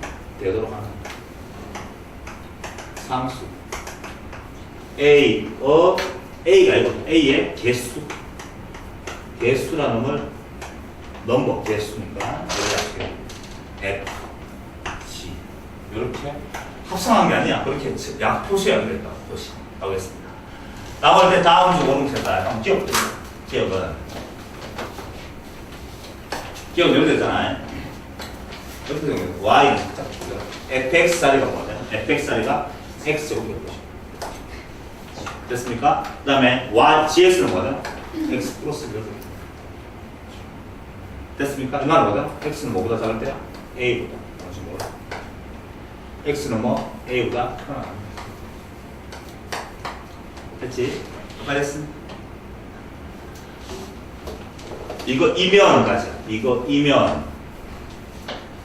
상수 a가 아니고 a의 개수라는 걸 넘버 개수니까 f g 이렇게 합성한 게 아니야. 그렇게 약 표시해야 되겠다. 표시라고 했습니다. 나올 때 다음 중 오는 색깔 한번 기억 이렇게 되잖아요. 이렇게 되면 y는 fx 자리가 뭐냐? fx 자리가 x제곱이 되는 것이죠. 됐습니까? 그 다음에 gx는 뭐냐? x 플러스 1. 됐습니까? 이 말은 뭐냐? x는 뭐보다 작을 때야? a보다. x는 뭐? a보다 크거나 같습니다. 됐지? 말했습니다. 이거 이면까지. 이거 이면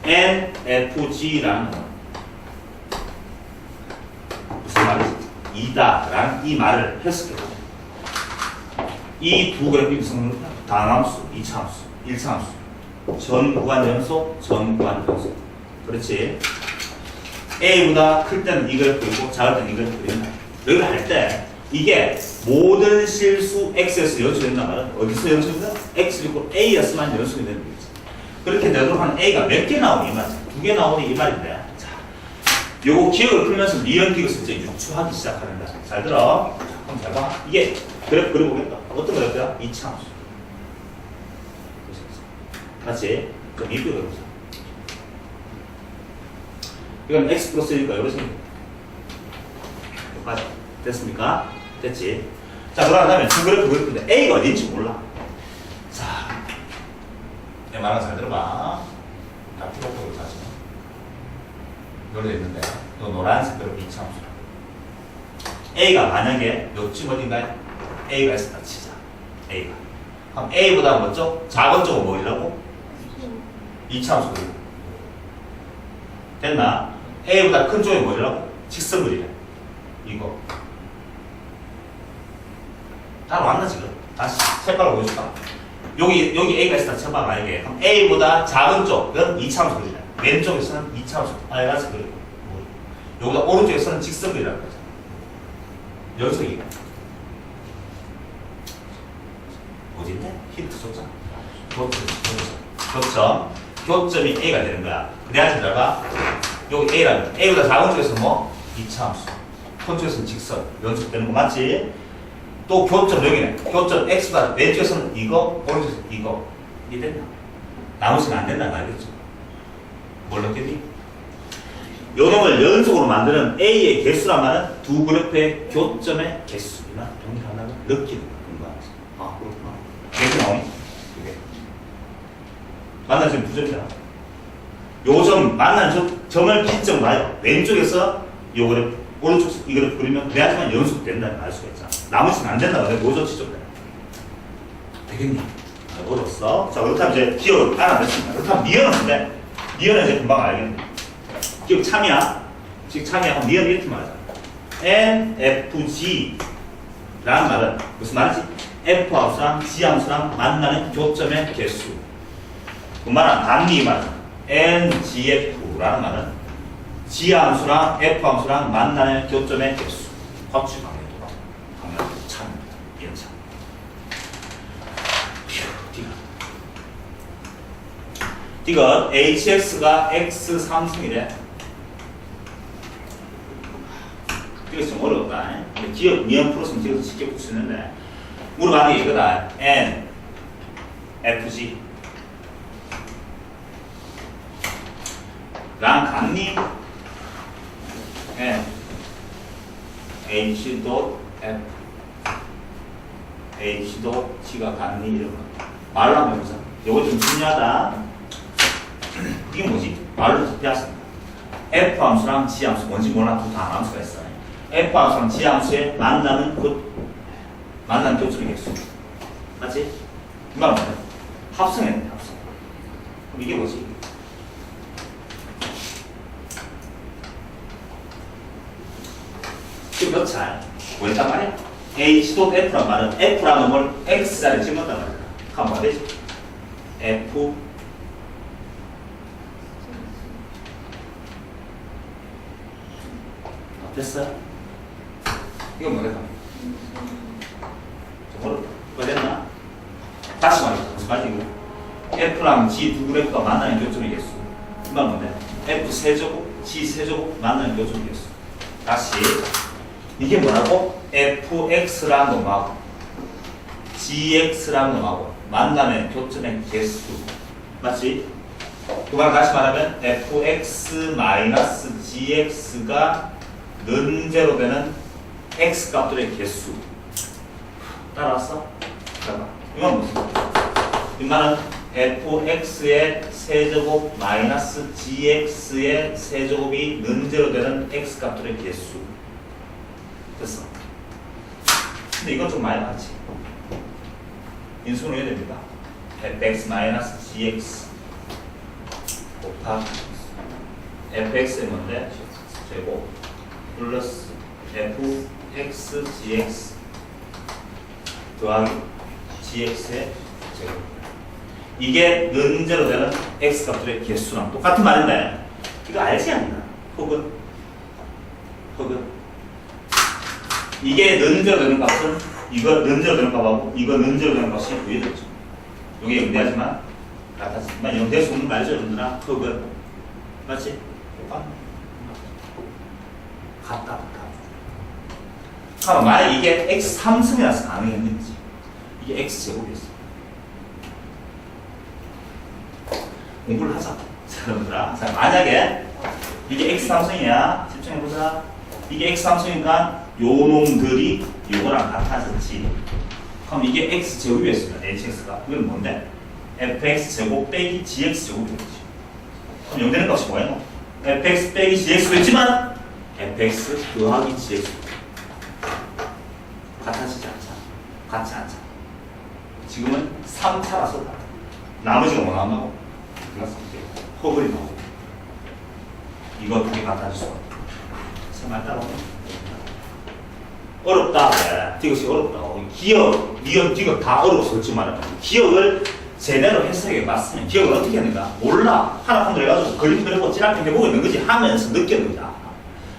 nfg라는 무슨 말이지? 이다라는 이 말을 해석해보자. 이 두 그래프의 무슨 다항함수, 2차함수, 1차함수, 전 구간 연속, 전 구간 연속. 그렇지? a보다 클 때는 이 그래프이고 작을 때는 이 그래프인다. 여기를 할 때 이게 모든 실수 x에서 연속된단 말은 어디서 연속된다? x 이고 a였으면 연속이 되는 거지. 그렇게 되도록 하는 a가 몇 개 나오니 이 말이지. 2개 나오니 이 말인데. 자, 요거 기억을 풀면서 리언 기억을 이제 유추하기 시작하는다. 잘 들어. 한번 잘 봐. 이게 그래프 그려보겠다. 어떤 그래프야? 2차함수. 맞지? 그럼 이거 그려보자. 이건 x 플러스 1이니까 이렇게 생깁니다. 여기까지. 됐습니까? 됐지? 자, 그러면 두 그래프 그래프인데 a가 어딘지 몰라. 자, 내 말은 잘 들어봐. 다 피로폭을 다시 노래 있는데 또 노란색 그래프 2차함수. a가 만약에 요쯤 어딘가요? a가 있었다 치자. a가. 그럼 a보다 뭐죠? 작은 쪽은 뭐이라고? 2차함수 그리고 됐나? A보다 큰 쪽이 뭐라고? 직선거리래. 이거. 다 왔나 지금? 다시 색깔로 보여줄까? 여기 A가 있다 쳐봐봐 이게. 그럼 A보다 작은 쪽은 2차원수 그리네. 왼쪽에서는 2차원수 빨간색 그리고 여기다 오른쪽에서는 직선거리라는 거죠. 연속이가. 어딘데? 힌트 줬잖아. 교점이 A가 되는 거야. 내가 들어가 여기 A라는 A보다 작은 쪽에서 뭐? 2차함수. 큰 쪽에서는 직선. 연속되는 거 맞지? 또 교점 여기네. 교점 X보다 왼쪽에서는 이거, 오른쪽에서는 이거. 이게 된다. 나머지는 안 된다는 거 알겠죠? 뭘 넣겠니? 요 놈을 연속으로 만드는 A의 개수란 말은 두 그래프의 교점의 개수나 동일하다고 느끼는 거야. 아, 그렇구나. 이렇게 나오니? 그게. 만나는 점이 두 점이잖아. 요 점, 만나는 점을 기점으로 봐요. 왼쪽에서 요 그래프, 오른쪽에서 이 그래프 그리면 그래야지만 연속된다는 걸 알 수가 있잖아. 나머지는 안 된다고 내가 요점 지점돼. 되겠니? 어렵어. 자, 그렇다면 이제 기억을 알아냈습니다. 그렇다면 니은은 뭔데? 니은은 이제 금방 알겠네. 기억 참이야. 지금 참이야. 그럼 니은 이렇게 말하자. NFG 라는 말은 무슨 말이지? F함수랑 G함수랑 만나는 교점의 개수. 그 말은 단위 말. NGF라는 말은 G함수랑 F함수랑 만나는 교점의 개수. 거치 방향도 참입니다. 이런 참. 이건 HX가 X3승이래. 이거 좀 어려웠다. 기억 니은 풀었으면 뒤에서 쉽게 풀 수 있는데 물어가는 게 이거다. N, FG 랑 같니? N, H 도 F H 도 G가 같니? 이런 거 말로 한번 해보자. 이거 좀 중요하다. 이게 뭐지? 말로 배웠습니다. F 함수랑 G 함수 뭔지 몰라 두 다 함수가 있어요. F 함수랑 G 함수의 만나는 교점의 개수. 맞지? 이 말은 뭐야? 합성했네, 합성. 그럼 이게 뭐지? 지금 몇 차? 뭐였단 말이야? H도 F란 말은 F라는 걸 X자리에 집어넣단 말이야. 그럼 뭐가 되지? F 됐어? 이건 뭐겠다? 뭐 됐나? 다시 말해. 무슨 말이지? F랑 G 두 그래프가 만나는 교점의 개수. 이 말 뭔데? F 세제곱, G 세제곱 만나는 교점의 개수. 다시. 이게 뭐라고? FX라는 놈하고 GX라는 놈하고 만나는 교점의 개수. 맞지? 그 말 다시 말하면 FX-GX가 는제로 되는 X 값들의 개수. 따라왔어? 잠깐만. 이건 무슨 말이야? 이 말은 fx의 세제곱 마이너스 gx의 세제곱이 는제로 되는 x 값들의 개수. 됐어. 근데 이건 좀 많이 맞지? 인수는 해야 됩니다. fx 마이너스 gx 곱하기 fx의 뭔데? 제곱 플러스 fx gx 더하기 gx의 제곱. 이게 는제로 되는 x 값들의 개수랑 똑같은 말인데 이거 알지 않나? 혹은 이게 는제로 되는 값은 이거 는제로 되는 값하고 이거 는제로 되는 값이 유해되죠. 이게 영대하지만 같았지만 영대할 수 없는 말이죠, 여러분들아. 혹은 맞지? 같다. 그럼 만약 이게 x 3승이라서 가능했는지 이게 x 제곱이었어. 공부를 하자, 여러분들아. 자, 만약에 이게 x 3승이야. 집중해보자. 이게 x 3승이니까 요 놈들이 요거랑 같아졌지. 그럼 이게 x 제곱이었으면 hx가 이건 뭔데? fx 제곱 빼기 gx 제곱이겠지. 그럼 영되는 값이 뭐야? fx 빼기 gx겠지만 fx 더하기 gx 같아지지 않잖아. 같지 않잖아. 지금은 3차라서 나머지가 뭐 나온다고? 허블이 나오고. 이거 두 개 갖다 줄 수가 없다. 생각 따로 어렵다. 네. 이것이 어렵다. 기억, 니은, 디귿 다 어려워. 솔직히 말하면 기억을 제대로 해석해 봤으면 기억을 어떻게 했는가 몰라. 하나 한글 해가지고 그림 그리고 찌라게 해보고 있는 거지 하면서 느꼈는가.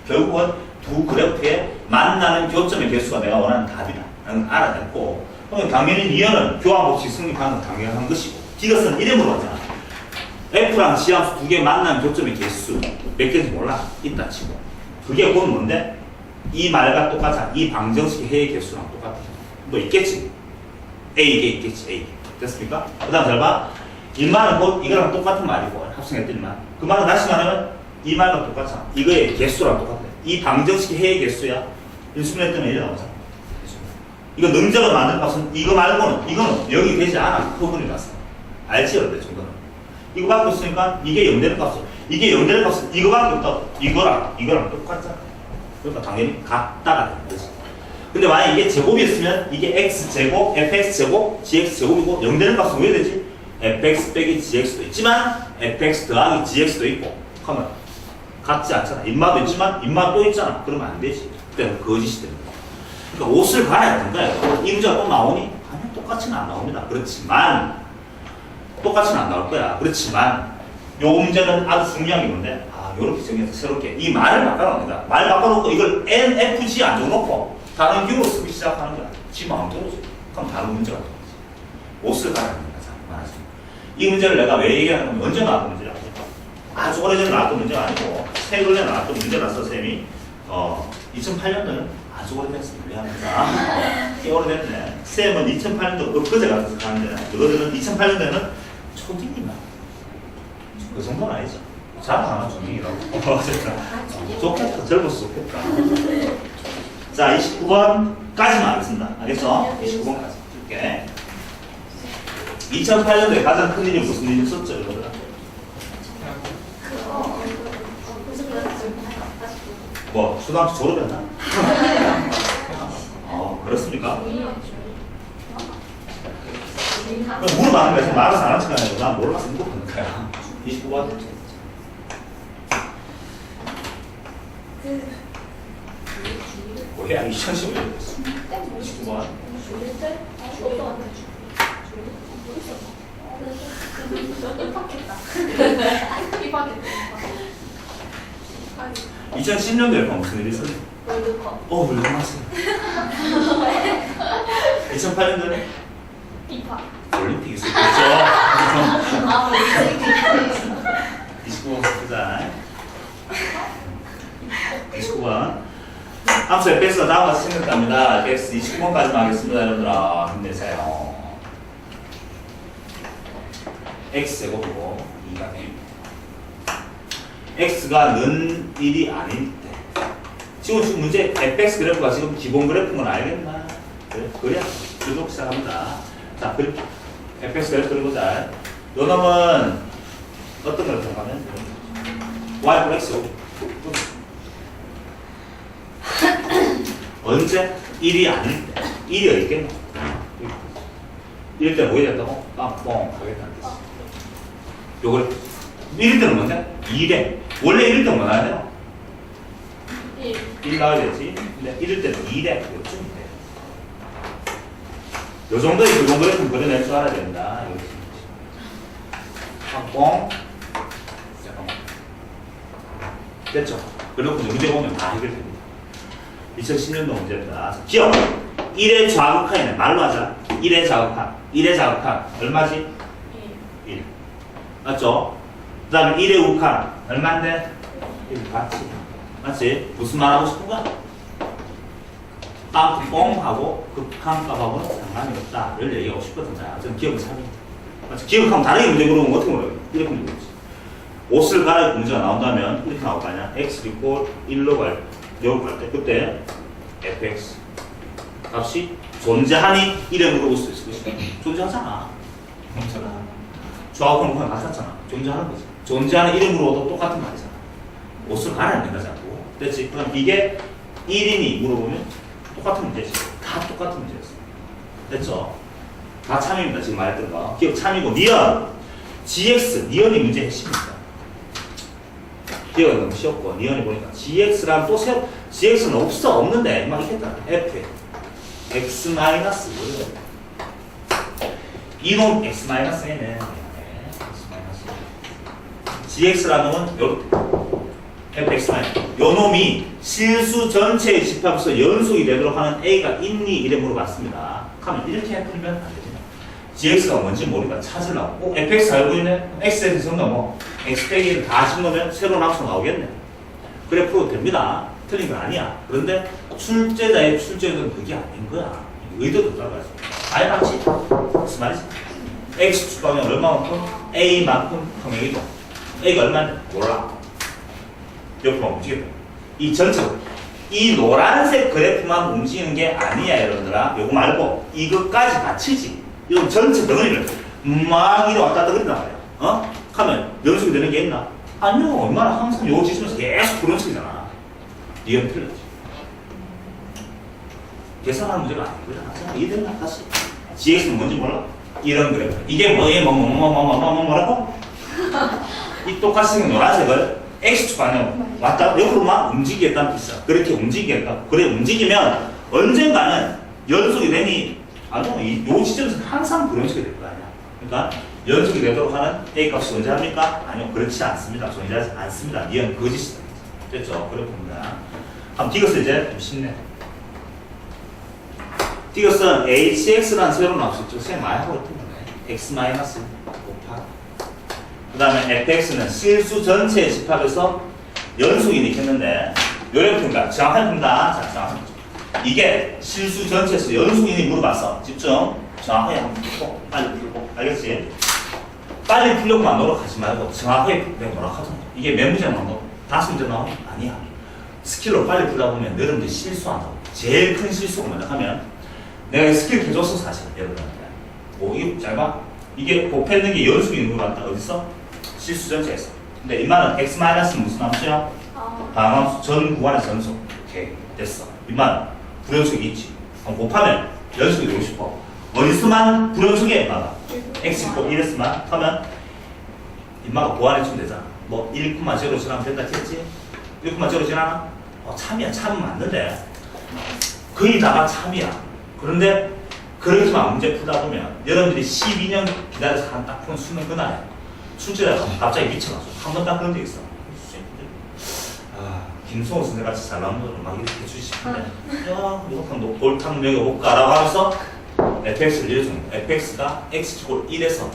결국은 두 그래프에 만나는 교점의 개수가 내가 원하는 답이다. 라는 걸 알아냈고 그러면 당연히 니은은 교환법칙 성립하는 건 당연한 것이고 디귿은 이름으로 하잖아. F랑 지함수 두 개 만나는 교점의 개수 몇 개인지 몰라. 있다 치고 그게 곧 뭔데? 이 말과 똑같아. 이 방정식의 해의 개수랑 똑같아. 뭐 있겠지? A개 있겠지. A. 됐습니까? 그 다음 잘 봐. 이 말은 곧 이거랑 똑같은 말이고 합성했더니만 그 말은 다시 말하면 이 말과 똑같아. 이거의 개수랑 똑같아. 이 방정식의 해의 개수야. 인수분해 때문에 이래 나오잖아. 이거 능적을 만든 값은 이거 말고는 이거는 여기 되지 않아. 허분이 났어. 알지? 여러분들 정도는. 이거밖에 없으니까 이게 0되는 값이야. 이게 0되는 값은 이거밖에 없다. 이거랑 똑같잖아. 그러니까 당연히 같다가 되는 거지. 근데 만약 이게 제곱이었으면 이게 x제곱, fx제곱, gx제곱이고 0되는 값은 왜 되지? fx 빼기 gx도 있지만 fx 더하기 gx도 있고 그러면 같지 않잖아. 인마도 있지만 인마 또 있잖아. 그러면 안 되지. 그때는 거짓이 되는 거야. 그러니까 옷을 갈아야 된다. 이 문제가 또 나오니? 아니 똑같이는 안 나옵니다. 그렇지만 똑같이는 안 나올 거야. 그렇지만 요 문제는 아주 중요한 게 뭔데? 이렇게 정해서 새롭게 이 말을 바꿔놓습니다. 말 바꿔놓고 이걸 NFG 안 적어놓고 다른 기호로 쓰기 시작하는 거야. 지 마음대로 써. 그럼 다른 문제가 되는 거지. 옷을 갈아야 됩니다. 말하자면. 이 문제를 내가 왜 얘기하는 건 언제 나왔던 문제라고? 아주 오래전에 나왔던 문제가 아니고 최근에 나왔던 문제라서 쌤이 2008년도는 아주 오래됐습니다. 미안합니다. 꽤 오래됐네. 쌤은 2008년도 엊그제 가서 가는데 너희들은 2008년도에는 초딩이나 그 정도는 아니죠. 잘하나 중이라고. 좋겠다. 젊어서 좋겠다. 자, 29번까지만 하겠습니다. 알겠어? 29번까지. 이렇게. 2008년도에 가장 큰 일이 무슨 일이 있었죠, 여러분? 뭐, 초등학교 졸업했나? 그렇습니까? 물어봐는 거야. 말아서 안 하는 거야. 난 몰라서 물어보는 거야. 29번. 뭐야 2015년 29번 2010년도에 무슨 일이 있었니? 월드컵. 왜 맞았어요? 2008년도에 피파. 올림픽이 있었겠죠? 29번 보자. 29번 함수 fx가 다음과 같이 생겼답니다. fx 29번까지만 하겠습니다. 여러분들아 힘내세요. x제곱이고 2가 됩니다. x가 는 1이 아닐 때 지금 문제 fx 그래프가 지금 기본 그래프인 건 알겠나? 그래야 그리고 시작합니다. 자, fx 그래프 그려보자. 요 놈은 어떤 그래프인가 하면 y 플러스 x 언제? 1이 아닐 때 1이 어딨겠노? 이럴 때 뭐 해야 된다고? 뻥 하겠다는 뜻이 요걸 1일 때는 뭔데? 2래 원래 1일 때는 뭐 나와야 돼요? 1 나와야 되지. 근데 1일 때는 2래 요쯤 돼. 요 정도의 그 정도 그래프 그려낼 줄 알아야 된다. 뻥 잠깐만 됐죠? 그리고 문제 보면 다 해결됩니다. 2010년도 문제입니다. 기억 1의 좌극한이네. 말로 하자. 1의 좌극한 1의 좌극한 얼마지? 1 맞죠? 그 다음에 1의 우극한 얼마인데? 1 맞지? 맞지? 무슨 말 하고 싶은 거야? 뻥하고 극한 값하고는 상관이 없다. 이걸 얘기하고 싶거든. 자, 저는 기억을 삽니다. 맞지? 기억하면 다르게 문제 물어보면 어떻게 물어요? 이렇게 물어보지. 옷을 갈아입고 문제가 나온다면 이렇게 나올 거 아니야? x 이꼴 1로 갈 때 그때 fx 값이 존재하니 이래 물어볼 수 있을 것이다. 존재하잖아. 좌우편 우편 같았잖아. 존재하는 거지. 존재하는 이름으로도 똑같은 말이잖아. 옷을 갈아입는 거잖아. 됐지? 그럼 이게 1인이 물어보면 똑같은 문제지. 다 똑같은 문제였어. 됐죠? 다 참입니다. 지금 말했던 거. 기억 참이고 니은 gx 니은이 문제 핵심입니다. 기억이 너무 쉬웠고 니은이 보니까 gx랑 또 새로 gx는 없는데 막 있겠다. f x 마이너스 이놈 x 마이너스 n은 gx라는 놈은 요렇게 fx 마이너스 요 놈이 실수 전체의 집합에서 연속이 되도록 하는 a가 있니 이래 물어봤습니다. 하면 이렇게 풀면 안 되죠. gx가 뭔지 모르니까 찾으려고 꼭 fx 알고 있네? x에 대해서 뭐 x 빼기를 다 집어넣으면 새로운 함수 나오겠네. 그래 풀어도 됩니다. 틀린 건 아니야. 그런데 출제자의 출제는 그게 아닌 거야. 의도도 따라가야지. 아예 맞지? 무슨 말이지? x 축하면 얼마만큼? a만큼 평행이죠. a가 얼마인데? 몰라. 옆으로 움직였다. 이 전체 이 노란색 그래프만 움직이는 게 아니야 여러분들아. 요거 말고 이것까지 맞추지. 이건 전체 덩어리를 막 이리 왔다 갔다 그린단 말이야. 어? 하면 연속이 되는 게 있나? 아니요. 얼마나 항상 요거 지시면서 계속 그런 식이잖아. 이건 틀렸지. 계산하는 문제가 아니거든. 이들은 다시 gx는 뭔지 몰라? 이런 그래프. 이게 뭐라고? 이 똑같이 생긴 노란색을 x축 방향 왔다 옆으로만 움직이겠다는 뜻이야. 그렇게 움직이겠다. 그래 움직이면 언젠가는 연속이 되니 아니요. 요 지점에서 항상 불연속이 될 거 아니야. 그러니까 연속이 되도록 하는 a 값이 존재합니까? 아니요. 그렇지 않습니다. 존재하지 않습니다. 이건 거짓이다. 됐죠? 그렇습니다. 한번 디귿을 이제 좀 쉽네. 디귿은 hx라는 새로운 함수 있죠. 쌤 많이 하고 있던 거네. x 마이너스 곱하기 그 다음에 fx는 실수 전체의 집합에서 연속이 있겠는데 요래프니까 정확한 푼다. 자, 정확한 푼다. 이게 실수 전체에서 연속인이 물어봤어. 집중. 정확하게 한번 풀고 빨리 풀고 알겠지? 빨리 풀려고만 노력하지 말고 정확하게 내가 노력하잖아. 이게 몇 문제 나오고 5문제 나오면 아니야. 스킬로 빨리 풀다 보면 여러분들이 실수한다고. 제일 큰 실수가 뭐냐 하면 내가 스킬 해줬어 사실 여러분한테. 오 이거 잘 봐. 이게 곱했는 게 연속인 거 같다. 어디서? 실수 전체에서. 근데 이 말은 x 마이너스는 무슨 함수야? 방함수 전 구간의 전속. 오케이 됐어. 이 말은 불연속이 있지. 그럼 곱하면 연속이 되고 싶어. 어디서만 불연속에 임마가 x 있고 1에서만 하면 임마가 보완해주면 되잖아. 뭐 1,0 지나면 된다 했지? 1,0 지나나? 참이야. 참은 맞는데 거의 다가 참이야. 그런데 그렇게만 문제 풀다 보면 여러분들이 12년 기다려서 한 딱 푼 수능 그날에 출제자가 갑자기 미쳐가지고 한 번 딱 그런 데 있어. 김성호 선생 같이 잘 나오는 분들 막 이렇게 해주시는데 야 이거 한번 볼탕 먹여볼까 라고 하면서 fx를 이래주는 거야. fx가 x축 1에서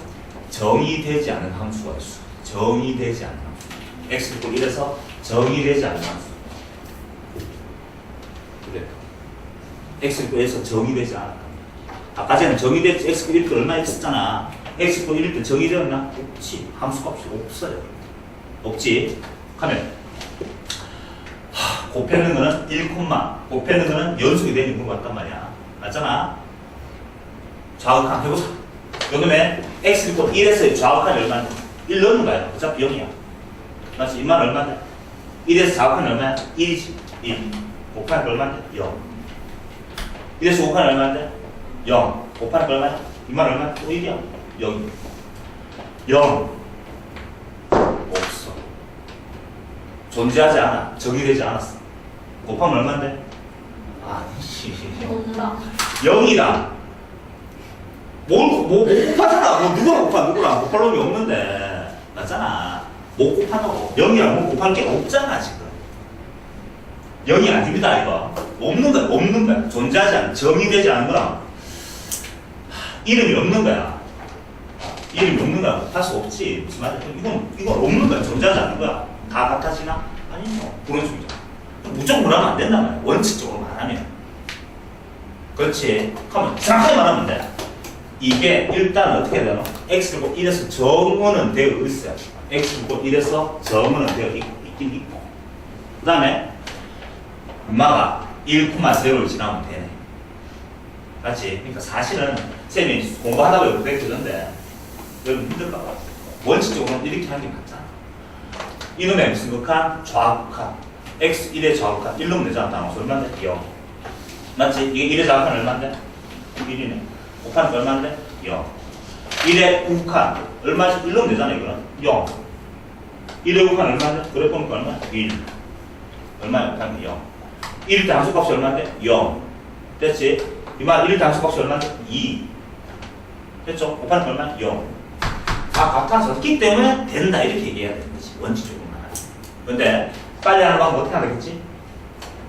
정의되지 않은 함수가 있어. 정의되지 않은 함수. x축 1에서 정의되지 않은 함수. 그래. x축 1에서 정의되지 않았다. 아까 전에 정의되지 x축 1때 얼마 했었잖아. x축 1일 때 정의되었나? 없지. 함수값이 없어요. 없지. 하면 곱해는 거는 1, 곱해는 거는 연속이 되는 것 같단 말이야. 맞잖아? 좌극한 해보자. 요즘에 x 있고 1에서 좌극한이 얼마인데? 1 넣는 거야. 어차피 0이야. 맞지? 이만 얼마인데? 1에서 좌극한이 얼마야? 1이지. 1. 곱하니까 얼마인데? 0. 1에서 곱하니까 얼마인데? 0. 곱하니까 얼마야? 이만 얼마야? 또 1이야. 0. 0. 없어. 존재하지 않아. 정의되지 않았어. 곱하면 얼마인데? 아니지. 없다. 0이다. 못 곱하잖아. 뭐 누가 곱하? 누구랑 곱할 놈이 없는데. 맞잖아. 못 곱한다고. 0이랑 못 곱할 게 없잖아, 지금. 0이 아닙니다, 이거. 없는 거야, 없는 거야. 존재하지 않는, 정의되지 않은 거랑 이름이 없는 거야. 이름이 없는 거야. 할 수 없지. 무슨 말이야? 이건 없는 거야. 존재하지 않는 거야. 다 같아지나? 아니, 뭐, 그런 식이죠. 무조건 하면 안 된단 말이야. 원칙적으로 말하면. 그렇지. 하면 정확하게 말하면 돼. 이게 일단 어떻게 되노? x고 1에서 정원은 되어 있어요. x고 1에서 정원은 되어 있긴 있고. 그 다음에 엄마가 1,0를 지나면 되네. 맞지? 그러니까 사실은 쌤이 공부하다 보면 그렇게 되는데 여러분 힘들까 봐. 원칙적으로는 이렇게 하는 게 맞잖아. 이놈의 무슨 극한? 좌극한. x1의 좌극한. 1 넣으면 되잖아. 단어수 얼마인데? 0. 맞지? 이게 1의 좌극한 얼마인데? 1이네. 곱하니까 얼마인데? 0. 1의 우극한. 얼마지? 1 넣으면 되잖아. 이거는. 0. 1에 곱하면 얼마인데? 그래 보니까 얼마야? 1. 얼마야? 곱하면 0. 1일 때 함수값이 얼마인데? 0. 됐지? 이말 1일 때 함수값이 얼마인데? 2. 됐죠? 곱하면 얼마야? 0. 다 같아졌기 때문에 된다. 이렇게 얘기해야 되는 거지. 원칙적으로만. 근데 빨리 하는 방법 어떻게 하겠지?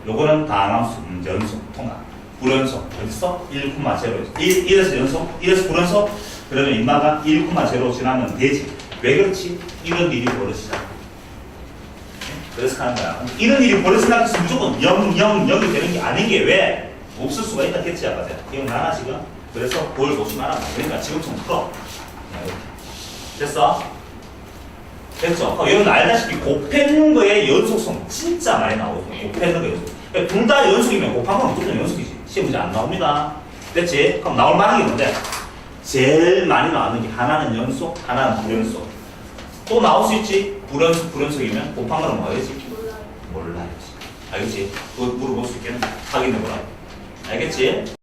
요거는 다함수, 연속, 통합. 불연속. 어딨어? 1,0에서 1에서 연속, 1에서 불연속. 그러면 인마가 1,0 지나면 되지. 왜 그렇지? 이런 일이 벌어지잖아. 그래서 하는 거야. 이런 일이 벌어진다고 해서 무조건 0, 0, 0이 되는 게 아닌 게 왜? 없을 수가 있다 했지, 아까 제가. 기억나나, 지금? 그래서 그걸 조심하라. 그러니까 지금처럼 풀어. 됐어? 됐죠? 여러분 알다시피 곱했는 거에 연속성 진짜 많이 나오거든요. 곱했는 거 연속. 둘 다 연속이면 곱한 건 무조건 연속이지. 시험 문제 안 나옵니다. 됐지? 그럼 나올 만한 게 뭔데? 제일 많이 나오는 게 하나는 연속, 하나는 불연속. 또 나올 수 있지? 불연속, 불연속이면 곱한 거는 뭐 하겠지? 몰라요. 몰라야지. 알겠지? 그거 물어볼 수 있겠네. 확인해보라. 알겠지?